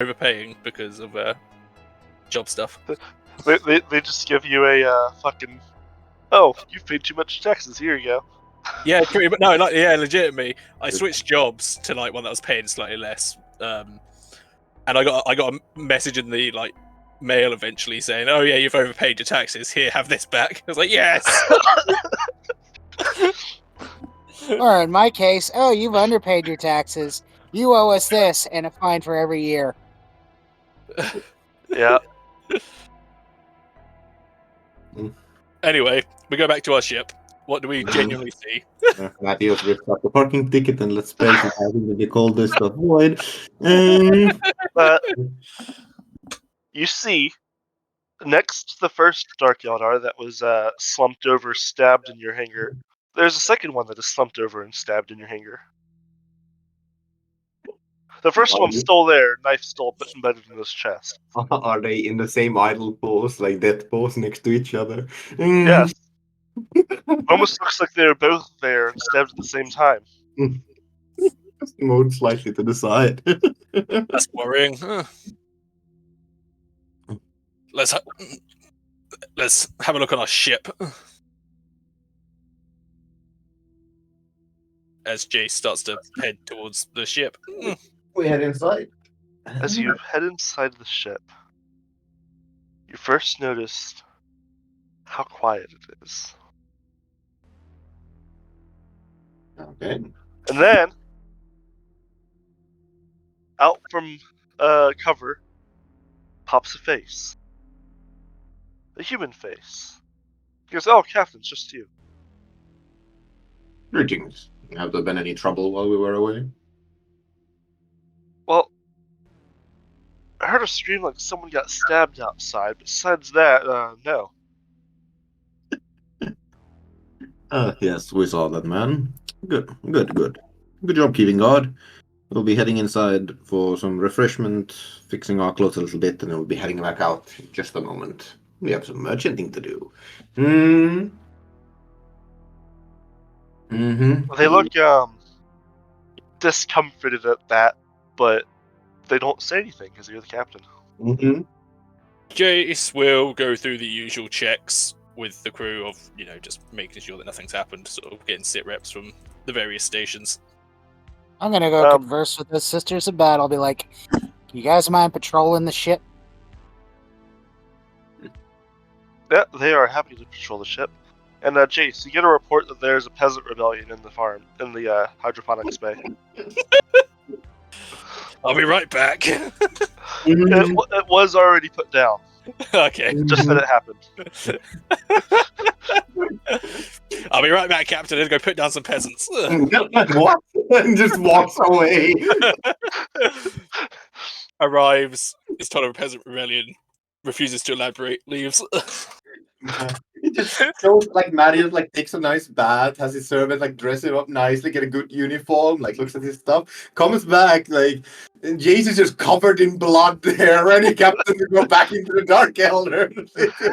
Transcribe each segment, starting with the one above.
overpaying because of job stuff. They just give you a fucking. Oh, you've paid too much taxes. Here you go. Yeah, true, but no, like legitimately, I switched jobs to like one that was paying slightly less, and I got a message in the like mail eventually saying, "Oh yeah, you've overpaid your taxes. Here, have this back." I was like, "Yes." Or in my case, oh, you've underpaid your taxes. You owe us this and a fine for every year. Yeah. Anyway, we go back to our ship. What do we genuinely see? Matthews ripped up the parking ticket and let's spell having the coldest of void. You see, next to the first Dark Eldar that was slumped over, stabbed in your hangar, there's a second one that is slumped over and stabbed in your hangar. The first one's still there, knife still embedded in his chest. Are they in the same idle pose, like death pose next to each other? Yes. Almost looks like they're both there and stabbed at the same time. Moved slightly to the side. That's worrying. Let's have a look on our ship. As Jace starts to head towards the ship. We head inside. As you head inside the ship, you first noticed how quiet it is. Okay. And then, out from cover, pops a face. A human face. He goes, "Oh, Captain, it's just you." Greetings. Have there been any trouble while we were away? Well, I heard a scream like someone got stabbed outside. Besides that, no. Yes, we saw that man. Good. Good job keeping guard. We'll be heading inside for some refreshment, fixing our clothes a little bit, and then we'll be heading back out in just a moment. We have some merchanting to do. They look discomforted at that, but they don't say anything because you're the captain. Jace will go through the usual checks with the crew of, just making sure that nothing's happened, sort of getting sit reps from the various stations. I'm gonna go converse with the Sisters of Battle. Be like, you guys mind patrolling the ship? Yeah, they are happy to patrol the ship. And Jace, you get a report that there's a peasant rebellion in the farm, in the hydroponics bay. I'll be right back. It was already put down. Okay. Just that it happened. I'll be right back, Captain. Let's go put down some peasants. What? And just walks away. Arrives, is told of a peasant rebellion, refuses to elaborate, leaves. It just shows like Marius takes a nice bath, has his servant dress him up nicely, get a good uniform, looks at his stuff, comes back, and Jace is just covered in blood there, ready captain to go back into the Dark Elder.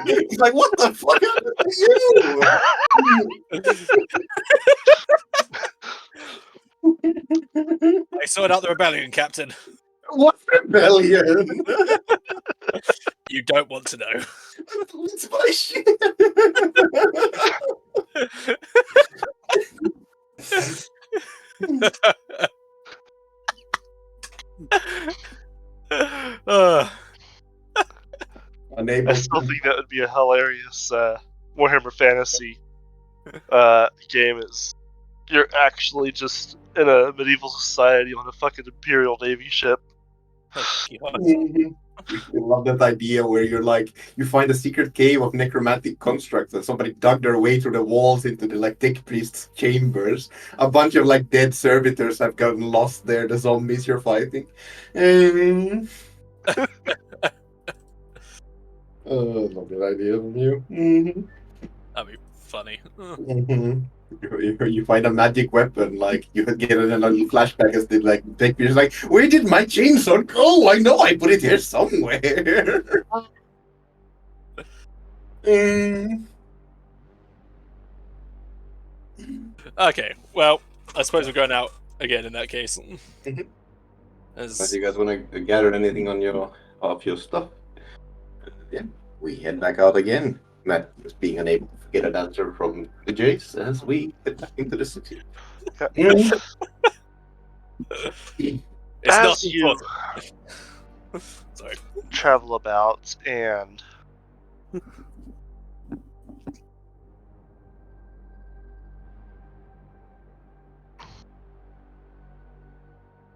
He's like, what the fuck happened to you? I sorted out the rebellion, Captain. What rebellion? You don't want to know. It's my shit. I still think that would be a hilarious Warhammer Fantasy game. Is you're actually just in a medieval society on a fucking Imperial Navy ship. I love that idea where you find a secret cave of necromantic constructs and somebody dug their way through the walls into the thick priest's chambers. A bunch of dead servitors have gotten lost there, the zombies you're fighting. Love that idea from you. That'd be funny. You find a magic weapon, you get a little flashback as did Dick, where did my chainsaw go? I know I put it here somewhere. Okay, well, I suppose we're going out again in that case. Unless you guys want to gather anything on your stuff, yeah, we head back out again. Matt was being unable to get an answer from the Jays as we head back into the city. Yeah. It's not As you Sorry. travel about and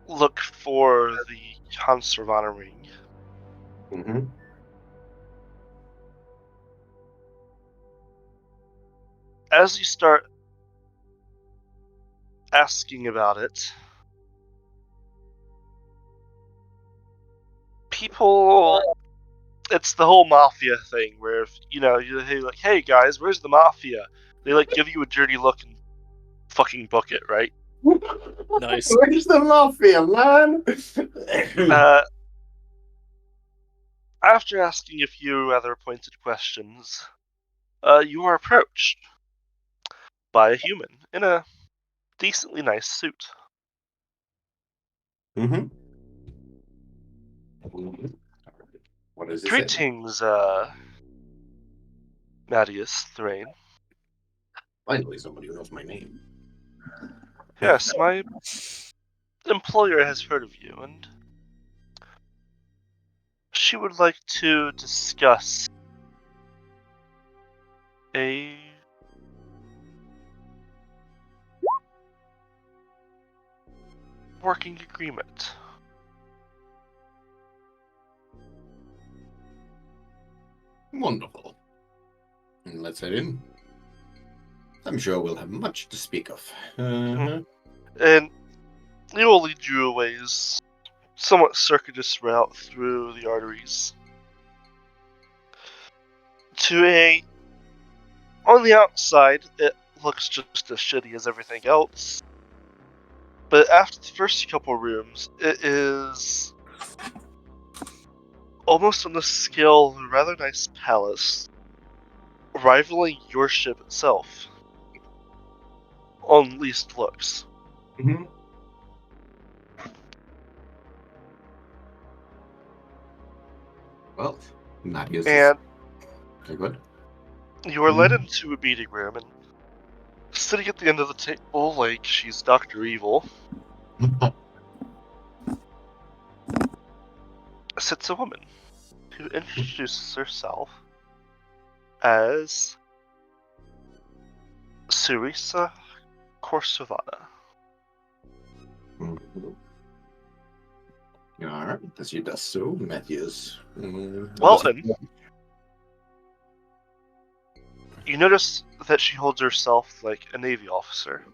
look for the Conservana ring, Mm-hmm. as you start asking about it, people, it's the whole mafia thing where if you're like, hey guys, where's the mafia? They like give you a dirty look and fucking book it, right? Nice. Where's the mafia, man? After asking a few rather pointed questions, you are approached by a human in a decently nice suit. Mm-hmm. What does it say? Greetings, Mattias Thrain. Finally, somebody who knows my name. Yes, my employer has heard of you, and she would like to discuss a working agreement. Wonderful. Let's head in. I'm sure we'll have much to speak of. Uh-huh. And he will lead you a ways, somewhat circuitous route through the arteries to a. On the outside, it looks just as shitty as everything else. But after the first couple rooms, it is almost on the scale of a rather nice palace, rivaling your ship itself. On least looks. Mm-hmm. Well, Mattias And okay, good. you are led into a meeting room, and sitting at the end of the table like she's Dr. Evil sits a woman who introduces herself as Cerisa Korsovana. Alright, as she does so, Mattias. Welton, you notice that she holds herself like a Navy officer.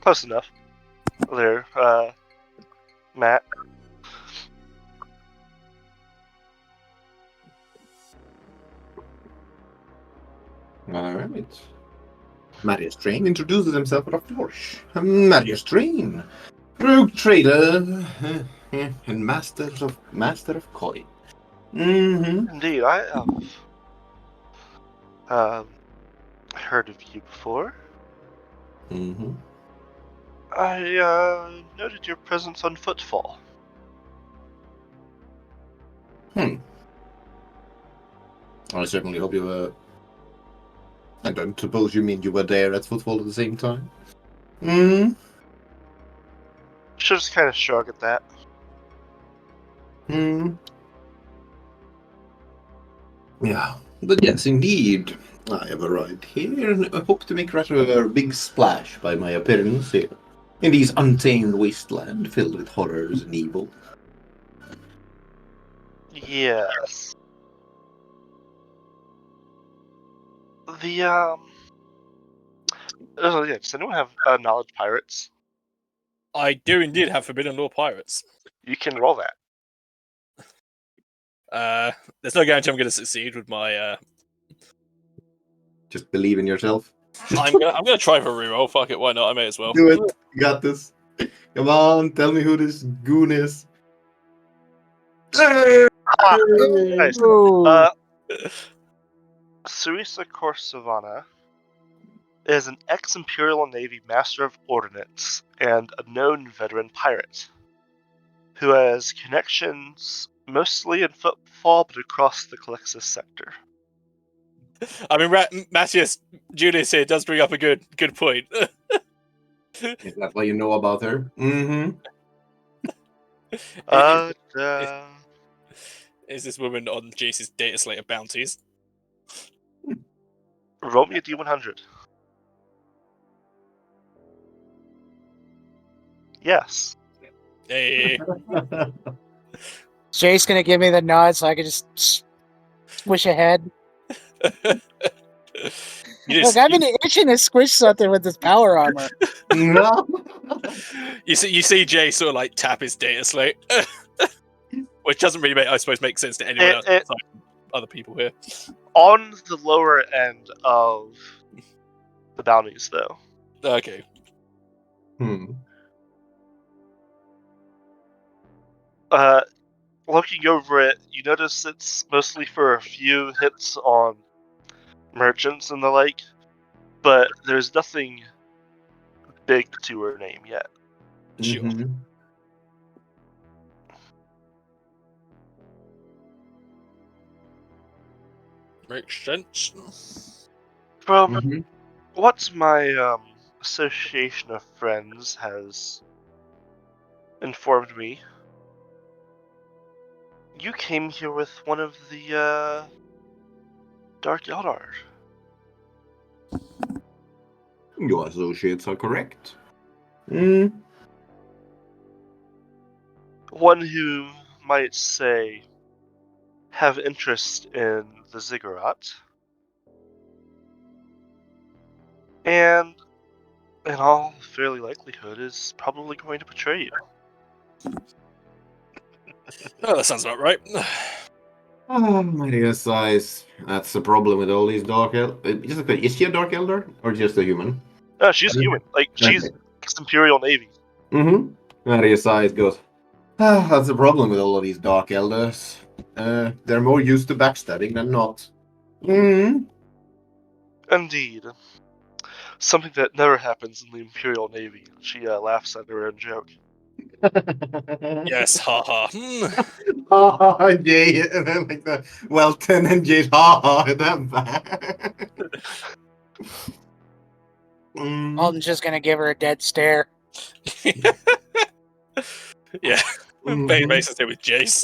Close enough. There, Matt. Alright. Mattias Train introduces himself with a flourish. Mattias Train, rogue trader, and master of coin. Mm-hmm. Indeed, I have heard of you before. Mm-hmm. I noted your presence on Footfall. I certainly hope you were. I don't suppose you mean you were there at Footfall at the same time? Hmm. She'll just kind of shrug at that. Yeah, but yes, indeed. I have arrived here and I hope to make rather a big splash by my appearance here. In these untamed wasteland filled with horrors and evil. Yes. Does anyone have knowledge pirates? I do indeed have Forbidden Law Pirates. You can roll that. There's no guarantee I'm going to succeed with my. Just believe in yourself. I'm gonna try for a reroll. Fuck it, why not? I may as well. Do it. You got this. Come on, tell me who this goon is. Nice. Ooh. Cerisa Korsovana is an ex-Imperial Navy Master of Ordnance and a known veteran pirate who has connections mostly in football but across the Calixis sector. I mean, Matthias Julius here does bring up a good point. Is that what you know about her? Mm-hmm. Is this woman on Jace's data slate of bounties? Roll me a D100. Yes. Hey. Jay's gonna give me the nod so I can just squish ahead. Look, I've been itching to squish something with this power armor. No. You see Jay sort of like tap his data slate, which doesn't really make sense to anyone else outside other people here. On the lower end of the bounties, though. Okay. Looking over it, you notice it's mostly for a few hits on merchants and the like, but there's nothing big to her name yet. Sure. Mm-hmm. Makes sense. From what my association of friends has informed me, you came here with one of the Dark Eldar. Your associates are correct. Mm. One who might say have interest in the Ziggurat, and in all fairly likelihood is probably going to betray you. Oh, that sounds about right. Oh, my dear size. That's the problem with all these Dark Eldar. Is she a Dark Elder or just a human? No, she's human. Like, she's ex-Imperial Navy. Mm-hmm. My dear size goes, that's the problem with all of these Dark Elders. They're more used to backstabbing than not. Mm-hmm. Indeed. Something that never happens in the Imperial Navy. She laughs at her own joke. Yes, haha. Ha ha, Jay, and then like the Welton and Jay's ha ha at them back. Alden's just gonna give her a dead stare. Yeah. Bane Mason's here with Jace.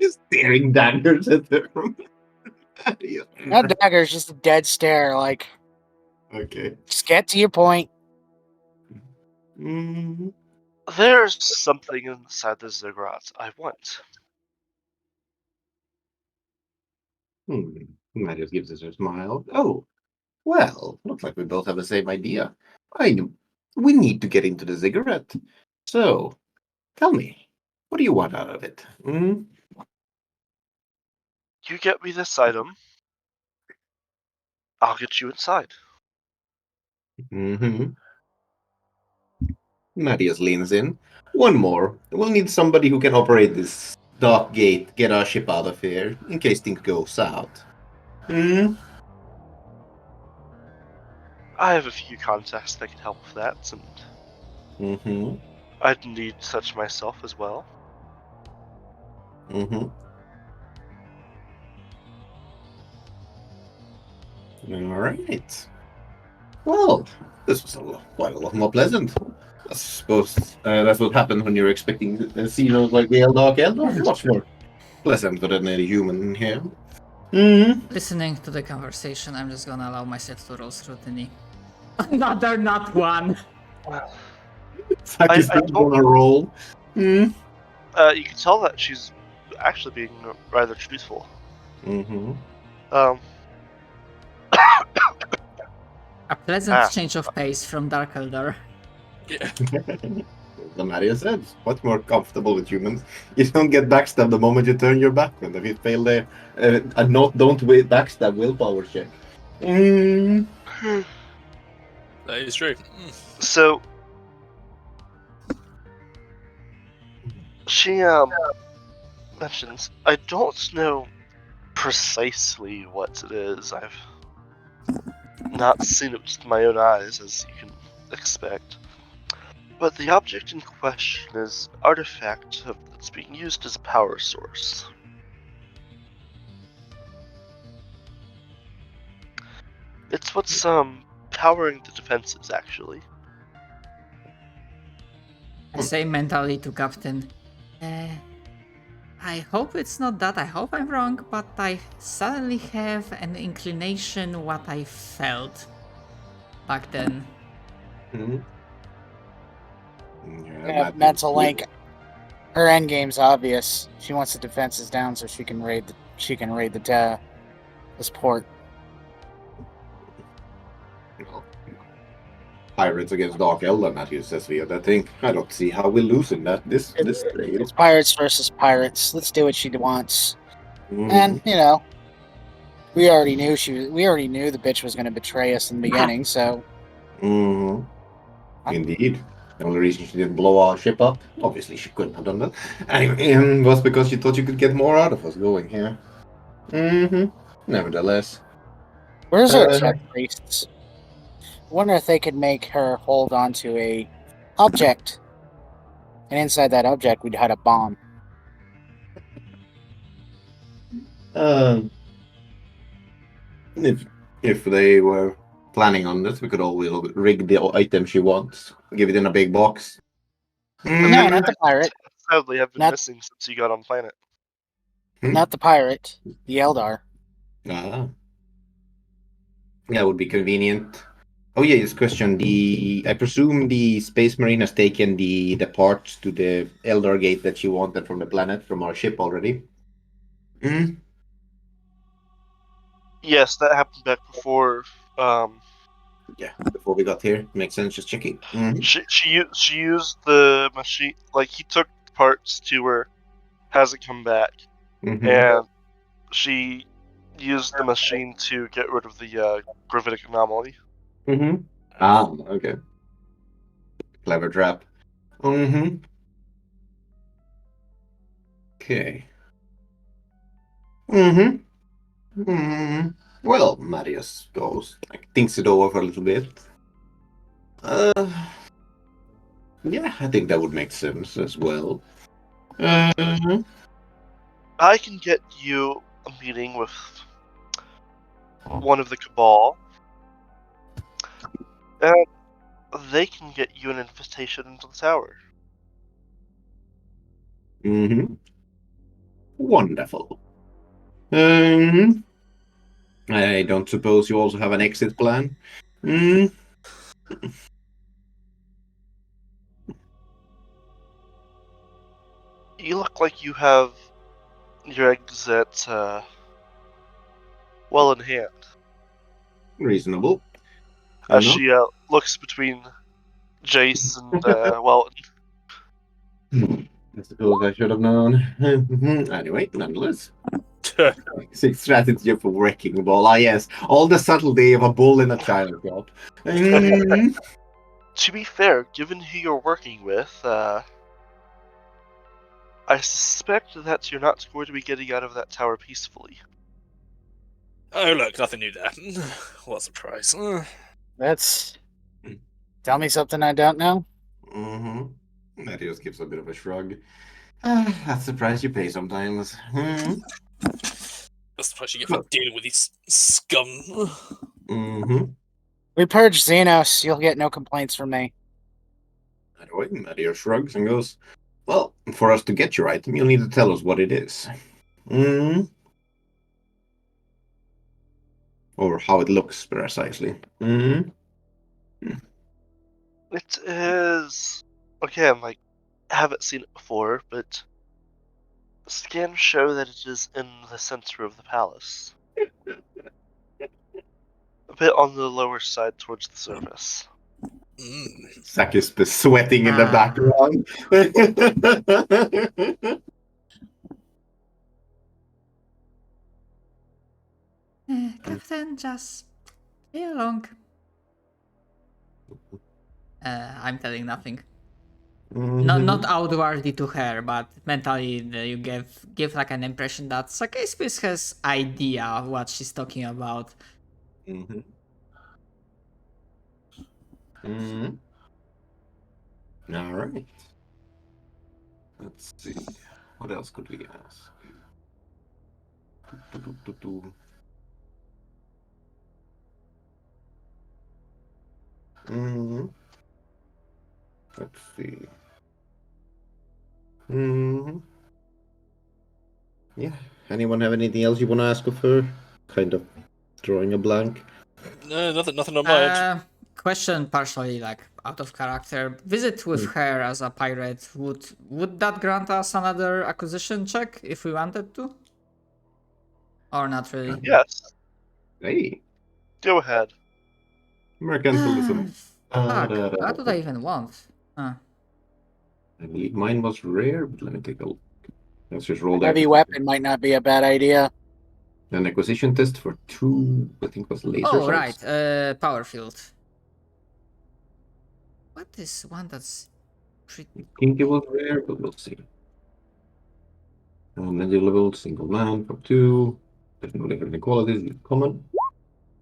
Just staring daggers at them. Not daggers, just a dead stare. Like, Okay. just get to your point. There's something inside the Ziggurat I want. That just gives us a smile. Oh, well, looks like we both have the same idea. We need to get into the Ziggurat. So, tell me, what do you want out of it? You get me this item, I'll get you inside. Matthias leans in. One more. We'll need somebody who can operate this dark gate, get our ship out of here, in case things go south. I have a few contacts that can help with that, and I'd need such myself as well. Alright. Well, this was quite a lot more pleasant. I suppose that's what happens when you're expecting to see those like the Dark Eldar. Much more pleasant than any human here. Listening to the conversation, I'm just gonna allow myself to roll scrutiny. Another not one! I don't want to roll. You can tell that she's actually being rather truthful. A pleasant change of pace from Dark Eldar. Yeah. The Maria said, much more comfortable with humans. You don't get backstabbed the moment you turn your back on them. If you fail there, don't backstab willpower check. That is true. So she mentions, I don't know precisely what it is. not seen it with my own eyes, as you can expect. But the object in question is an artifact that's being used as a power source. It's what's powering the defenses, actually. I say mentally to Captain, I hope it's not that, I hope I'm wrong, but I suddenly have an inclination what I felt back then. Mm-hmm. Yeah, mental link. Her end game's obvious. She wants the defenses down so she can raid this port. Pirates against Dark Elder, Matthew says via that thing. I don't see how we're losing that this day. It's pirates versus pirates. Let's do what she wants. Mhm. And we already knew the bitch was going to betray us in the beginning. So Mhm. Indeed. The only reason she didn't blow our ship up, obviously she couldn't have done that, anyway, was because she thought you could get more out of us going here. Nevertheless. where's our tech priests? Wonder if they could make her hold on to a object, and inside that object we'd had a bomb. If they were planning on this, we could always rig the item she wants, give it in a big box. No, not the pirate. Sadly, have been Not- missing since you got on planet. Not the pirate. The Eldar. Ah. That would be convenient. Oh yeah, this question. I presume the Space Marine has taken the parts to the Eldar gate that she wanted from the planet from our ship already. Yes, that happened back before. Yeah, before we got here, makes sense. Just checking. She used the machine. Like, he took parts to her, hasn't come back, and she used the machine to get rid of the gravitic anomaly. Ah, okay. Clever trap. Okay. Well, Marius goes, thinks it over for a little bit. Yeah, I think that would make sense as well. I can get you a meeting with one of the Cabal, and they can get you an invitation into the tower. Wonderful. I don't suppose you also have an exit plan? You look like you have your exit well in hand. Reasonable. As she looks between Jace and Wellington. I suppose I should have known. Anyway, nonetheless. Basic strategy of a wrecking ball. Ah, yes. All the subtlety of a bull in a child shop. To be fair, given who you're working with, I suspect that you're not going to be getting out of that tower peacefully. Oh, look, nothing new there. What a surprise. That's. Tell me something I don't know. Marius gives a bit of a shrug. That's the price you pay sometimes. That's the price you get for dealing with these scum. We purge Xenos. You'll get no complaints from me. Anyway, Marius shrugs and goes, well, for us to get your item, you'll need to tell us what it is. Or how it looks, precisely. It is... Again, I haven't seen it before, but scans show that it is in the center of the palace. A bit on the lower side towards the surface. Sakis is sweating in the background. Captain, just play along. I'm telling nothing. Not outwardly to her, but mentally you give like an impression that Sakis has idea what she's talking about. Mm. All right. Let's see. What else could we ask? Mm. Let's see. Mm. Yeah. Anyone have anything else you want to ask of her? Kind of drawing a blank. No, nothing on my end. Question partially like out of character. Visit with her as a pirate. Would that grant us another acquisition check if we wanted to? Or not really? Yes. Hey, Go ahead. mercantilism. Fuck, what would I even want? I believe mine was rare, but let me take a look. Let's just roll that. Heavy weapon might not be a bad idea. An acquisition test for 2, I think was laser Oh, sights. right. Power field. What is one that's pretty... I think it was rare, but we'll see. Energy level, single man for 2. There's no different qualities, common.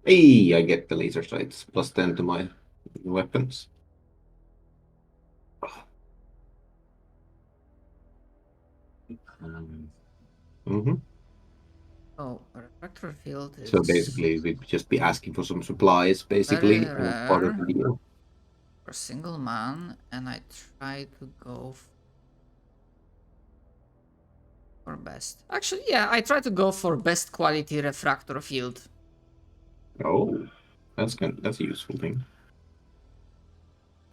Hey, I get the laser sights. Plus 10 to my weapons. Oh, refractor field is... So basically, we'd just be asking for some supplies, basically. Very As part of the rare. deal. For single man, and I try to go for best. Actually, yeah, I try to go for best quality refractor field. Oh, that's a useful thing.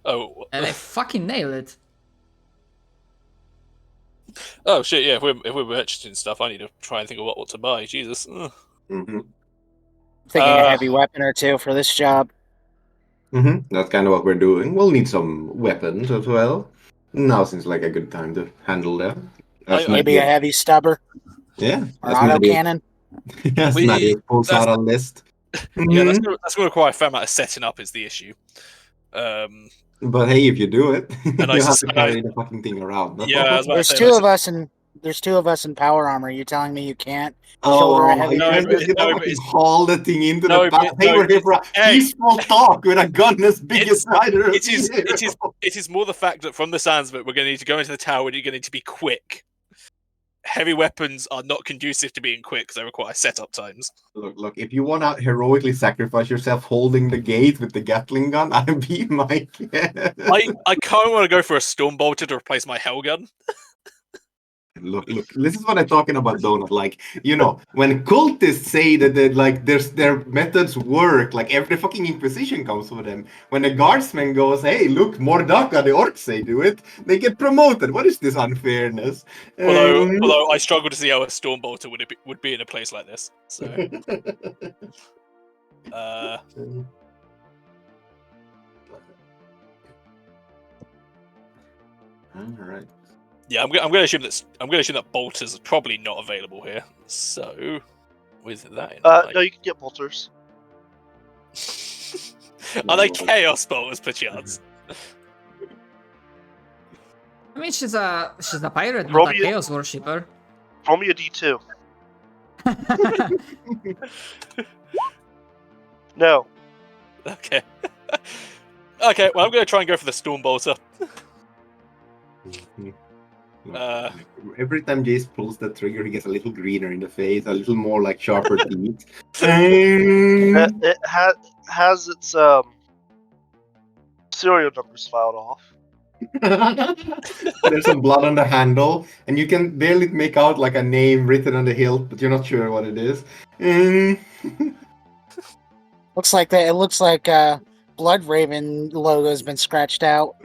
Oh, And I fucking nail it. oh shit! Yeah, if we're purchasing stuff, I need to try and think of what to buy. Jesus. Thinking a heavy weapon or two for this job. That's kind of what we're doing. We'll need some weapons as well. Now seems like a good time to handle them. Maybe a heavy stubber. Yeah. Or autocannon. Yes, Nadia pulls out a list. Yeah, that's going to require a fair amount of setting up. Is the issue. But hey, if you do it, you And have to carry the fucking thing around. Yeah, I was about There's to say, two of us in. There's two of us in power armor. You telling me you can't shoulder a heavy? You No, guys but just it's- gonna no, but fucking it's- haul the thing into No, the but- back. Hey, no, we're here for a hey. peaceful talk with a gun as big as Snyder. It is more the fact that from the sounds of it, we're going to need to go into the tower and you're going to need to be quick. Heavy weapons are not conducive to being quick because they require setup times. Look, if you want to heroically sacrifice yourself holding the gate with the Gatling gun, I'd be my guest. I kind of want to go for a Stormbolter to replace my Hellgun. Look, this is what I'm talking about, Donut. Like, when cultists say that their methods work, like every fucking Inquisition comes for them. When the guardsman goes, hey, look, Mordaka, the orcs say do it, they get promoted. What is this unfairness? Although I struggle to see how a Stormbolter would be in a place like this. So, All right. yeah, I'm going to assume that bolters are probably not available here. So, with that in mind, No, you can get bolters. are they chaos bolters, perchance? I mean, she's a pirate, Roll not a me a- chaos worshipper. Roll me a D2. No. Okay. Okay, well, I'm going to try and go for the Stormbolter. Every time Jace pulls the trigger, he gets a little greener in the face, a little more like sharper teeth. Mm. It has its serial numbers filed off. There's some blood on the handle, and you can barely make out like a name written on the hilt, but you're not sure what it is. Looks like that. It looks like Blood Raven logo has been scratched out.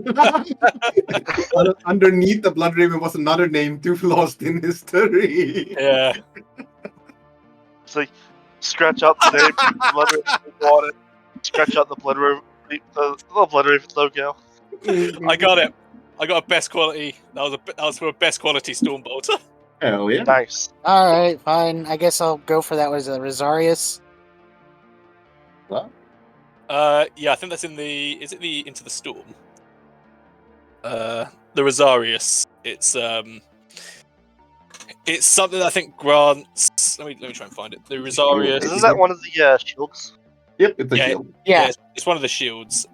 Underneath the Blood Raven was another name too lost in history. Yeah. It's like scratch out the name, Blood Raven on it. Scratch out the Blood Raven, the Blood Raven logo. I got it. I got a best quality. That was for a best quality Stormbolter. Hell yeah. Nice. All right, fine. I guess I'll go for that. Was it Rosarius? What? Yeah, I think that's in the. Is it the Into the Storm? The Rosarius. It's something that I think grants. Let me try and find it. The Rosarius. Isn't that one of the shields? Yep, it's a Yeah. shield. Yeah. It's one of the shields.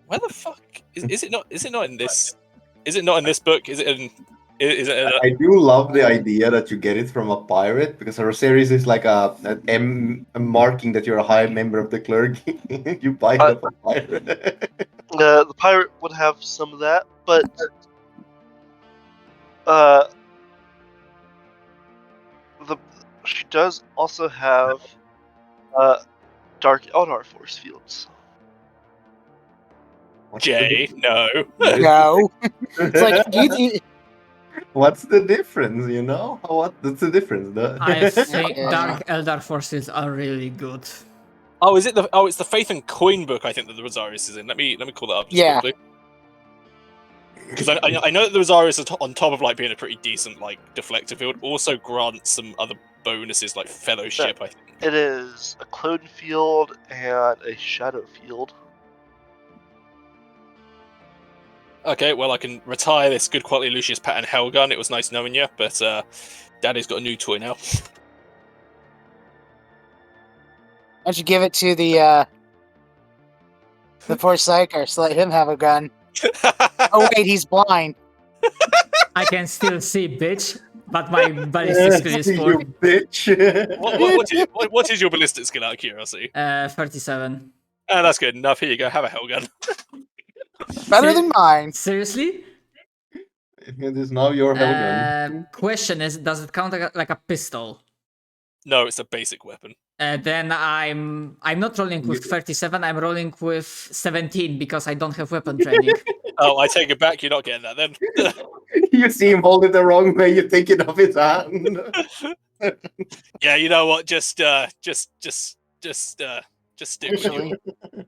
Where the fuck is it not? Is it not in this? Is it not in this book? Is it in? Is it? I do love the idea that you get it from a pirate because our series is like a marking that you're a high member of the clergy. You buy it off a pirate. The pirate would have some of that, but she does also have Dark Eldar force fields. Jay, no. No. It's like, What's the difference? You know what's the difference? I think Yeah. Dark Eldar forces are really good. Oh, is it the? Oh, it's the Faith and Coin book. I think that the Rosarius is in. Let me call that up just Yeah. quickly. Because I know that the Rosarius on top of like being a pretty decent like deflector field, also grants some other bonuses like Fellowship. I think. It is a clone field and a shadow field. Okay, well I can retire this good quality Lucius Patton Hellgun. It was nice knowing you, but Daddy's got a new toy now. why don't you give it to the poor Psychers, let him have a gun. Oh wait, he's blind. I can still see, bitch, but my ballistic skill is 4. You bitch. What is your ballistic skill out of curiosity? 37. Oh, that's good enough. Here you go. Have a Hellgun. Better than mine. Seriously? It is now your Hellgun. Question is, does it count like a pistol? No, it's a basic weapon. Then I'm not rolling with 37. I'm rolling with 17 because I don't have weapon training. Oh, I take it back. You're not getting that then. You see him hold it the wrong way. You take it off his hand. Yeah, you know what? Just stick with your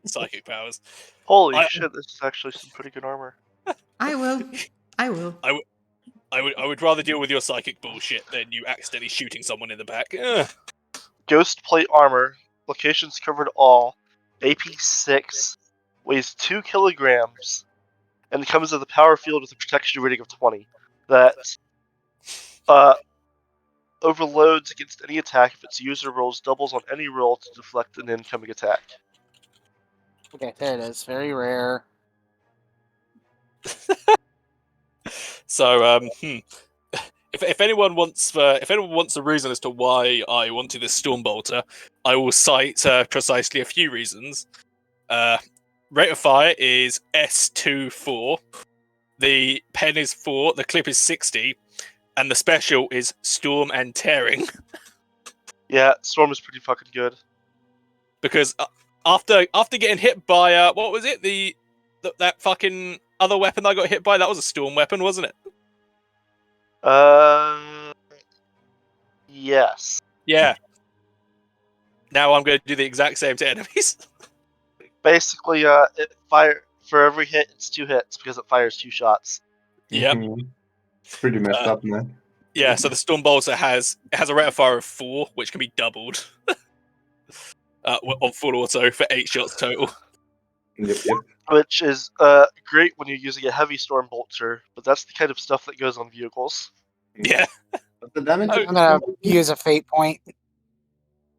psychic powers. Holy shit, this is actually some pretty good armor. I will. I would rather deal with your psychic bullshit than you accidentally shooting someone in the back. Ugh. Ghost plate armor, locations covered all, AP 6, weighs 2 kilograms, and comes with a power field with a protection rating of 20. That overloads against any attack if its user rolls doubles on any roll to deflect an incoming attack. Okay, there it is. Very rare. So, if anyone wants a reason as to why I wanted this Stormbolter, I will cite precisely a few reasons. Rate of fire is S24. The pen is 4. The clip is 60, and the special is Storm and Tearing. Yeah, Storm is pretty fucking good. Because after getting hit by what was it? That fucking other weapon I got hit by, that was a Storm weapon, wasn't it? Yes. Yeah. Now I'm going to do the exact same to enemies. Basically, it fire for every hit, it's 2 hits because it fires 2 shots. Yep. It's pretty messed up, man. Yeah, so the Stormbolter has a rate of fire of 4, which can be doubled on full auto for 8 shots total. Yep. Which is great when you're using a heavy Stormbolter, but that's the kind of stuff that goes on vehicles. Yeah. But the damage. I'm gonna use a fate point.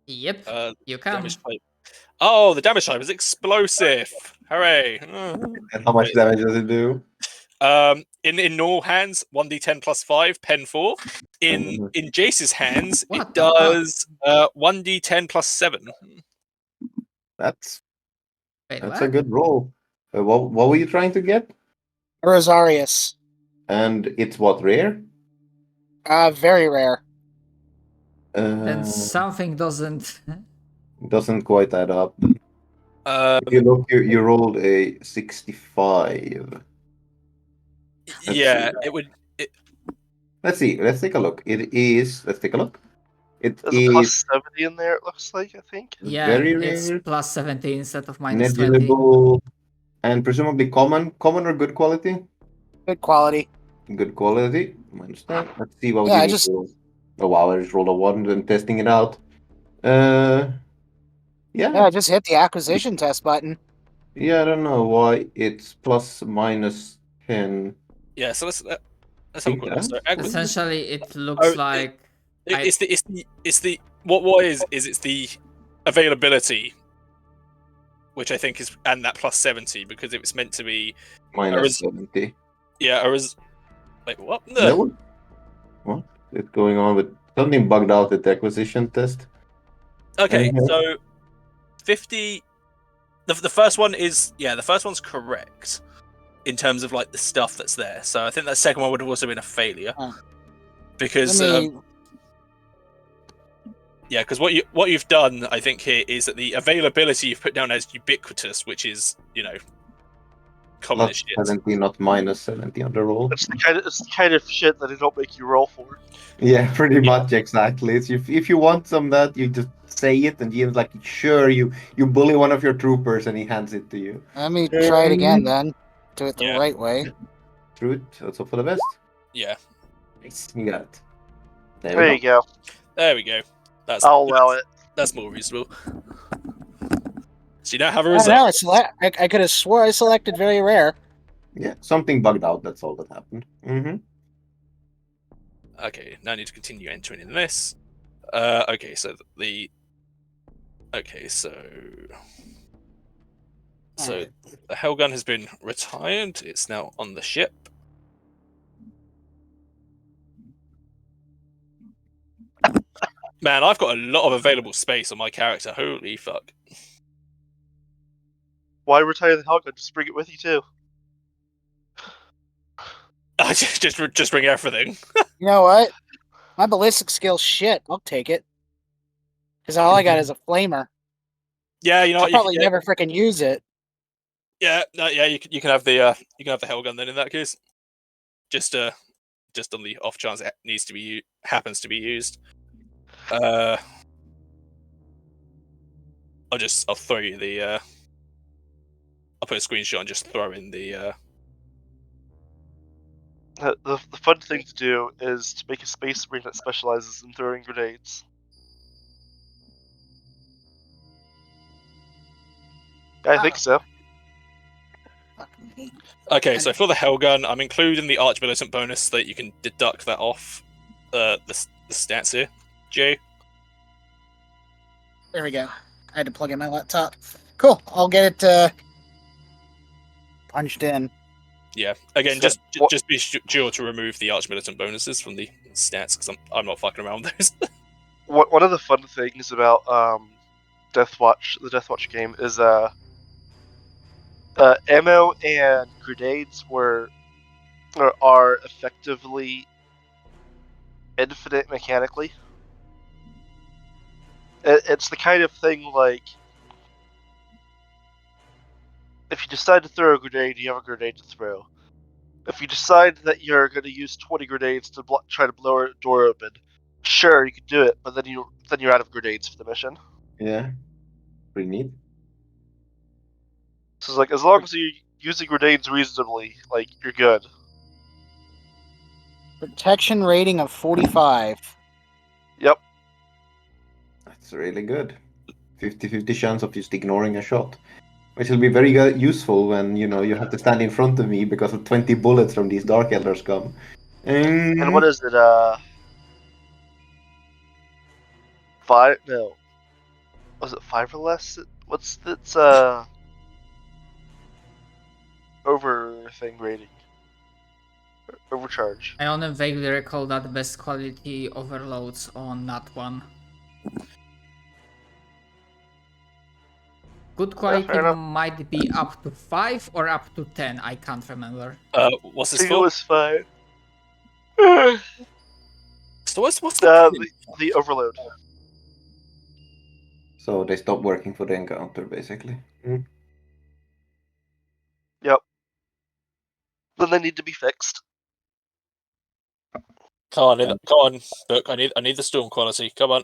Yep, you can. Damage type. Oh, the damage type is explosive. Hooray! And how much damage does it do? In normal hands, 1d10 plus 5, pen 4. In Jace's hands, What it the does 1d10 plus 7. That's Wait, a what? good roll. What were you trying to get? Rosarius. And it's what, rare? Very rare. Then something doesn't. Doesn't quite add up. If you look, you rolled a 65. Yeah, it would. Let's see. Let's take a look. It is. Let's take a look. It There's a plus 70 in there, it looks like, I think. Yeah, very it's rare, plus 70 instead of minus 20. negligible, and presumably common. Common or good quality? Good quality. Good quality. Minus that. Let's see what we Yeah, I need just- to roll. Oh wow! I just rolled a 1 and testing it out. Yeah. Yeah, I just hit the acquisition test button. Yeah, I don't know why it's plus minus 10. Yeah, so let's have a quick look. So, Essentially, it looks like. it's the what is it's the availability which I think is, and that plus 70 because it was meant to be Minus 70. Yeah, wait, what? No. What is going on with something bugged out at the acquisition test? Okay, Mhm. so 50. The first one is the first one's correct in terms of like the stuff that's there. So I think that second one would have also been a failure because because what you've done, I think here is that the availability you've put down as ubiquitous, which is common Plus as shit. 70, not minus 70 on the roll. It's the kind of shit that they don't make you roll for. Yeah, pretty much exactly. It's if you want some that you just say it and GM's like, sure, you bully one of your troopers and he hands it to you. Let me try it again then. Do it the Yeah. right way. Truth, let's hope for the best. Yeah, Nice, you got it. There you go. there we go. That's I'll allow it. That's more reasonable. So you now have a Oh, result. no, I could have swore I selected very rare. Yeah, something bugged out, that's all that happened. Mm-hmm. Okay, now I need to continue entering in this. Okay, so the Hellgun has been retired. It's now on the ship. Man, I've got a lot of available space on my character. Holy fuck! Why retire the Hellgun? Just bring it with you too. I just bring everything. You know what? My ballistic skill's shit. I'll take it. Because all I got is a flamer. Yeah, you know I'll what? probably never freaking use it. Yeah, no, yeah, you can have the Hellgun then in that case. Just on the off chance it happens to be used. I'll throw you the I'll put a screenshot and just throw in the The fun thing to do is to make a space marine that specializes in throwing grenades. I think so. Okay, so for the Hellgun, I'm including the Arch Militant bonus so that you can deduct that off the stats here. Jay? There we go. I had to plug in my laptop. Cool. I'll get it punched in. Yeah. Again, So, just be sure to remove the Arch Militant bonuses from the stats because I'm not fucking around with those. one of the fun things about the Deathwatch game is ammo and grenades are effectively infinite mechanically. It's the kind of thing like if you decide to throw a grenade, you have a grenade to throw. If you decide that you're going to use 20 grenades to try to blow a door open, sure you can do it, but then you're out of grenades for the mission. Yeah, pretty neat. So it's like as long as you're using grenades reasonably, like you're good. Protection rating of 45. Yep. That's really good. 50-50 chance of just ignoring a shot. Which will be very useful when, you have to stand in front of me because of 20 bullets from these Dark Elders come. And what is it, 5? No. Was it 5 or less? What's its, over thing rating? Overcharge. I only vaguely recall that best quality overloads on that one. Good quality fair enough. might be up to 5 or up to 10, I can't remember. What's I this think it for? was 5. So what's the the overload. So they stop working for the encounter, basically. Yep. Then they need to be fixed. Come on, Book. I need the storm quality. Come on.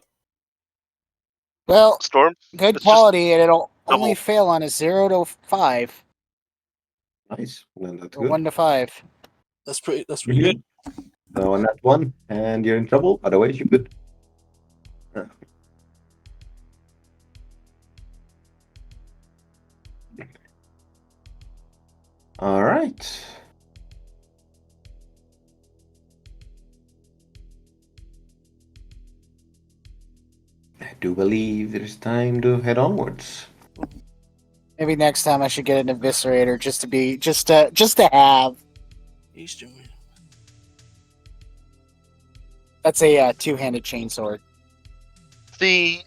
Well, Storm? good It's quality, and it'll double. only fail on a 0 to 5. Nice. Then that's Or good. 1 to 5. That's pretty Mhm. good. So on that one, and you're in trouble. Otherwise, you're good. All right. I do believe it is time to head onwards. Maybe next time I should get an eviscerator just to have. That's a two-handed chainsword. The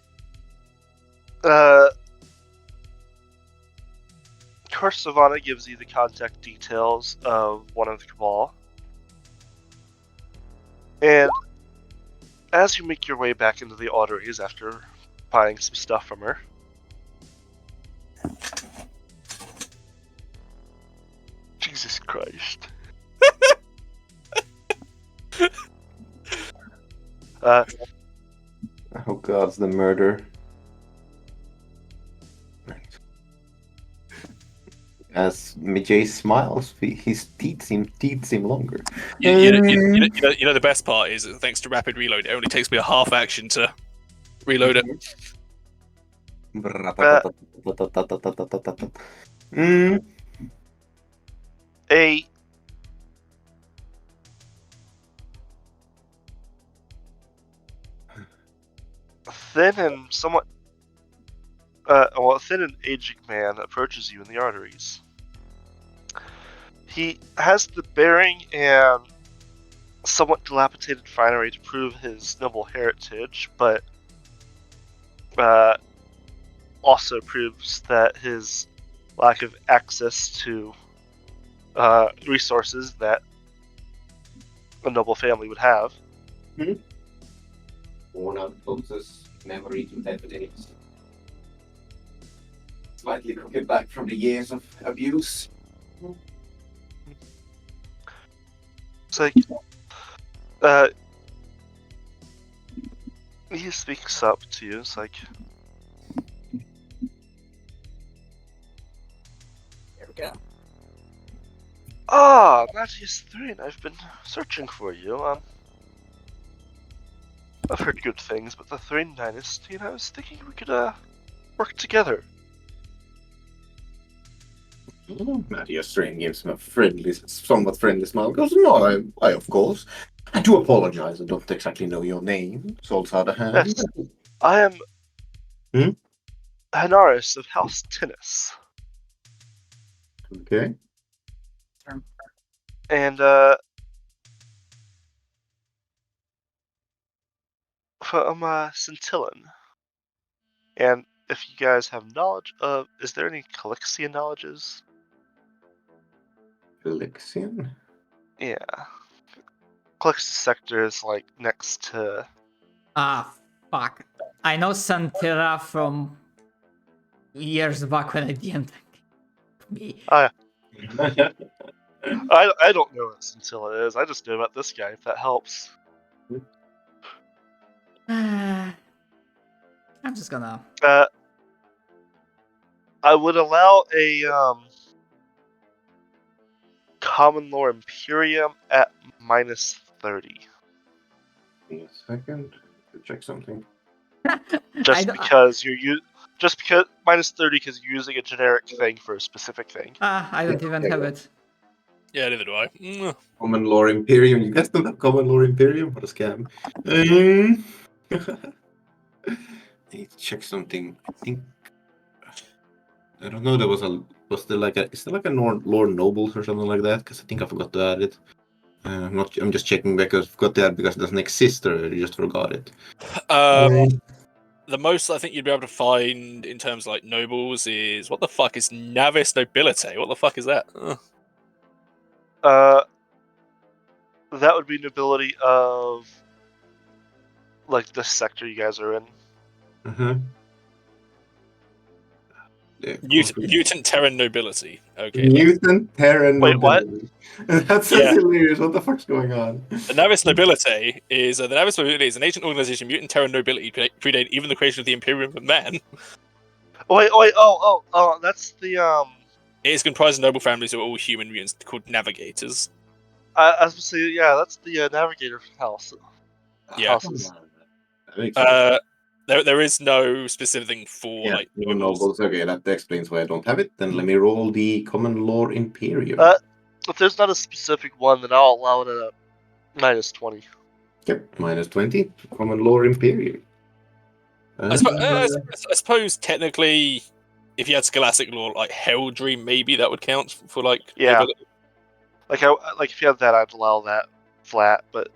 Curse Savannah gives you the contact details of one of the Cabal. And as you make your way back into the arteries after buying some stuff from her, Jesus Christ. Oh god, the murder. As Mijay smiles, his teeth seem longer. You know the best part is that thanks to rapid reload, it only takes me a half action to reload it. A thin and somewhat thin and aging man approaches you in the arteries. He has the bearing and somewhat dilapidated finery to prove his noble heritage, but also proves that his lack of access to resources that a noble family would have. Worn out closest memory to dead days. Slightly crooked back from the years of abuse. It's like, he speaks up to you. It's like, There we go. ah, Matthias Thrin, I've been searching for you. I've heard good things about the Thrin Dynasty, and I was thinking we could work together. Matthias Strain gives him a somewhat friendly smile. Goes, no, I of course. I do apologize. I don't exactly know your name. Salt's out of hand. Yes, I am Hanaris of House Tennis. Okay. And from Scintillan. And if you guys have knowledge of, is there any Calixian knowledges? Calixian? Yeah. Calixia sector is like next to. Fuck. I know Santilla from years back when I DM'd me. I don't know what Scintilla is. I just know about this guy, if that helps. I'm just gonna. I would allow a common lore Imperium at -30. Wait a second. To check something. Just because -30 because you're using a generic thing for a specific thing. I don't even have it. Yeah, neither do I. Common Lore Imperium. You guys don't have Common Lore Imperium? What a scam. I need to check something. I think. I don't know. Was there like a Lore Nobles or something like that? Because I think I forgot to add it. I'm just checking because I forgot to add because it doesn't exist or I just forgot it. The most I think you'd be able to find in terms of like nobles is what the fuck is Navis Nobility? What the fuck is that? That would be nobility of like the sector you guys are in. Yeah, Mutant Terran Nobility. Okay. Mutant Terran Wait, what? That's hilarious. What the fuck's going on? The Navis Nobility is an ancient organization. Mutant Terran Nobility predate even the creation of the Imperium of Man. That's the It is comprised of noble families who are all human mutants called Navigators. I was gonna say, yeah, that's the Navigator house. Yeah. Houses. There is no specific thing for like nobles. Okay, that explains why I don't have it. Then let me roll the Common Lore Imperium. If there's not a specific one, then I'll allow it at -20. Yep, -20. Common Lore Imperium. I suppose technically if you had Scholastic lore, like Hell Dream, maybe that would count for like. Yeah. nobility. Like if you had that, I'd allow that flat. But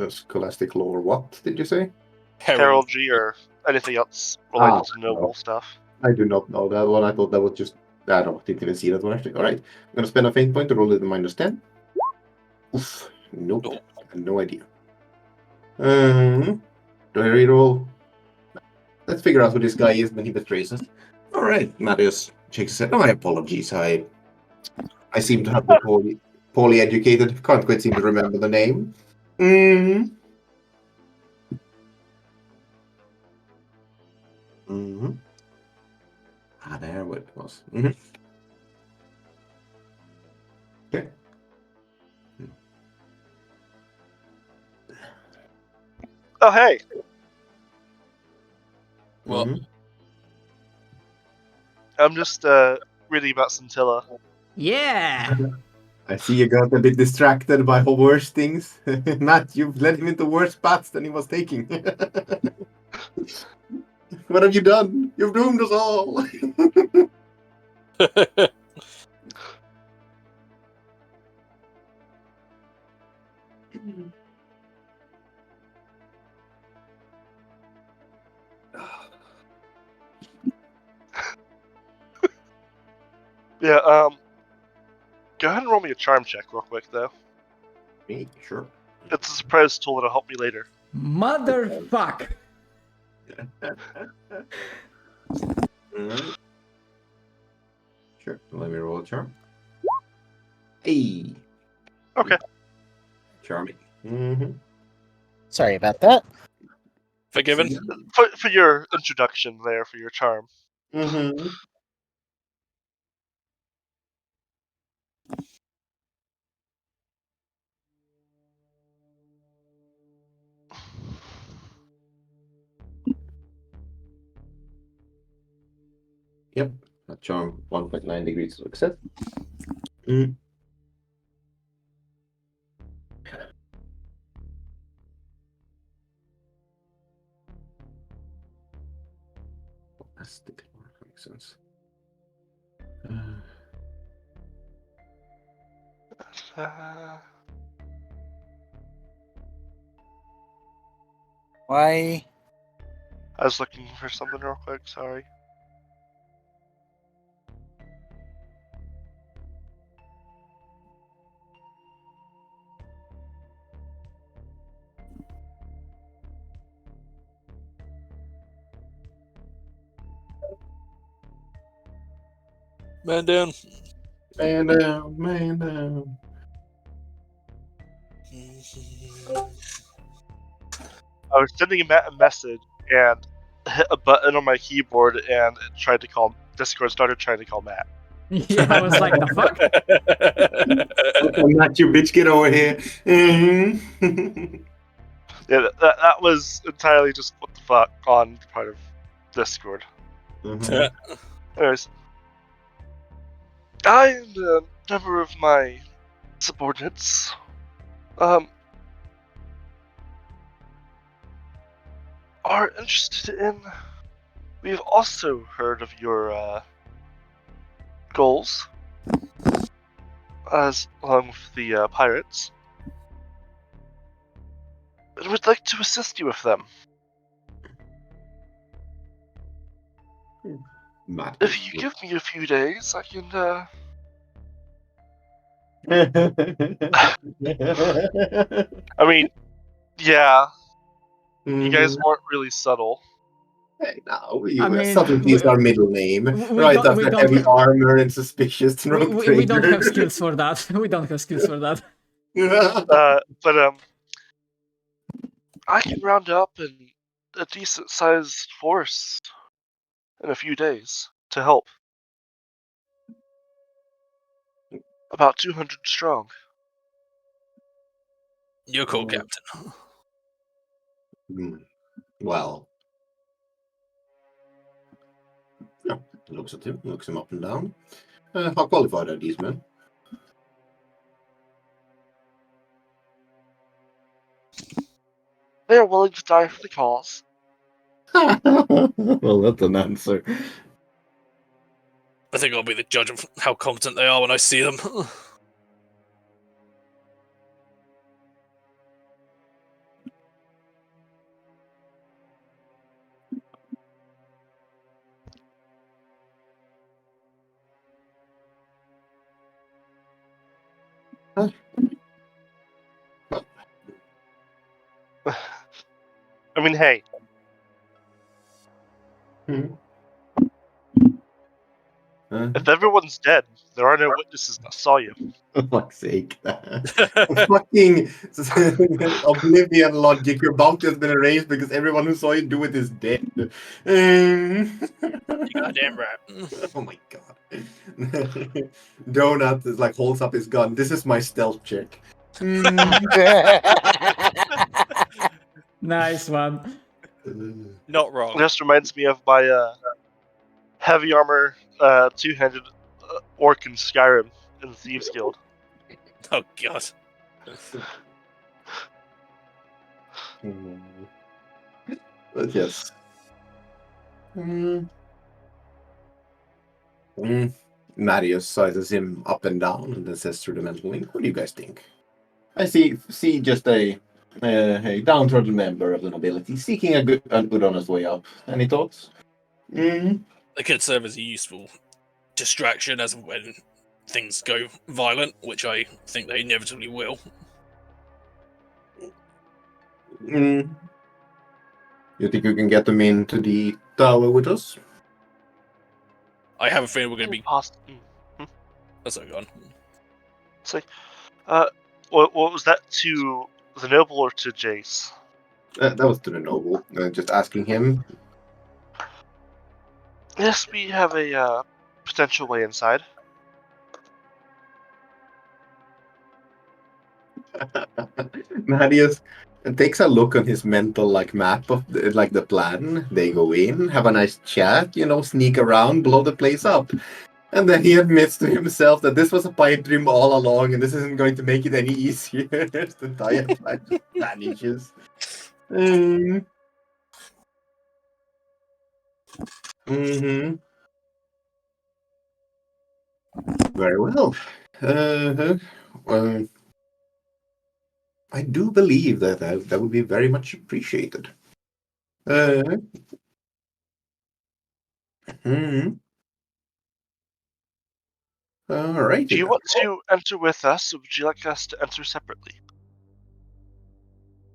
Scholastic lore, what did you say? heraldry or anything else related to noble stuff. I do not know that one. I thought that was just. I didn't even see that one actually. Alright. I'm gonna spend a fate point to roll it at -10. Oof. Nope. Oh. I have no idea. Do I reroll? Let's figure out who this guy is when he betrays us. Alright, Marius shakes his head. No, my apologies. I seem to have been poorly educated. Can't quite seem to remember the name. There what it was. Okay. Oh, hey. What? I'm just reading about Scintilla. Yeah. I see you got a bit distracted by worse things. Matt, you've led him into worse paths than he was taking. What have you done? You've doomed us all. Yeah, go ahead and roll me a charm check real quick, though. Me? Sure. It's a surprise tool that'll help me later. Motherfuck. Alright. Sure. Let me roll a charm. Hey. Okay. Charming. Sorry about that. Forgiven. For your introduction there, for your charm. Yep. A charm 1.9 degrees of success. Plastic makes sense. Why? I was looking for something real quick, sorry. Man down. Man down. I was sending Matt a message and hit a button on my keyboard and it tried to call Discord started trying to call Matt. Yeah, I was like, the fuck? Okay, Matt, you bitch, get over here. Yeah, that was entirely just what the fuck on part of Discord. Anyways, I and a number of my subordinates, are interested in. We've also heard of your goals, along with the pirates, and would like to assist you with them. Matt, If you give me a few days, I can. I mean, yeah, you guys weren't really subtle. Hey, no, I mean, subtlety is our middle name. we Right don't- we after don't heavy have- armor and suspicious rogue we don't trader. have skills for that. We don't have skills for that. But I can round up a decent sized force in a few days to help. About 200 strong. You're cool, Captain. Well, yeah, looks at him, looks him up and down. How qualified are these men? They are willing to die for the cause. Well, that's an answer. I think I'll be the judge of how competent they are when I see them. I mean, hey, if everyone's dead, there are no witnesses that saw you. For fuck's sake. Fucking Oblivion logic. Your bounty has been erased because everyone who saw you do it is dead. Goddamn right. Oh my god. Donut is like holds up his gun. This is my stealth check. Nice one. Not wrong. This reminds me of my heavy armor, two-handed orc in Skyrim in the Thieves Guild. Oh god. But yes. Marius sizes him up and down and then says through the mental link, "What do you guys think? I see just a downtrodden member of the nobility seeking a good honest way up. Any thoughts?" They could serve as a useful distraction as when things go violent, which I think they inevitably will. You think you can get them into the tower with us? I have a feeling we're going to be... That's not gone. It's like, what was that to the noble or to Jace? That was to the noble. Just asking him. Yes, we have a potential way inside. Marius takes a look on his mental map of the plan. They go in, have a nice chat, sneak around, blow the place up. And then he admits to himself that this was a pipe dream all along, and this isn't going to make it any easier. The entire plan just vanishes. Very well. I do believe that would be very much appreciated. All right. Do you want to enter with us, or would you like us to enter separately?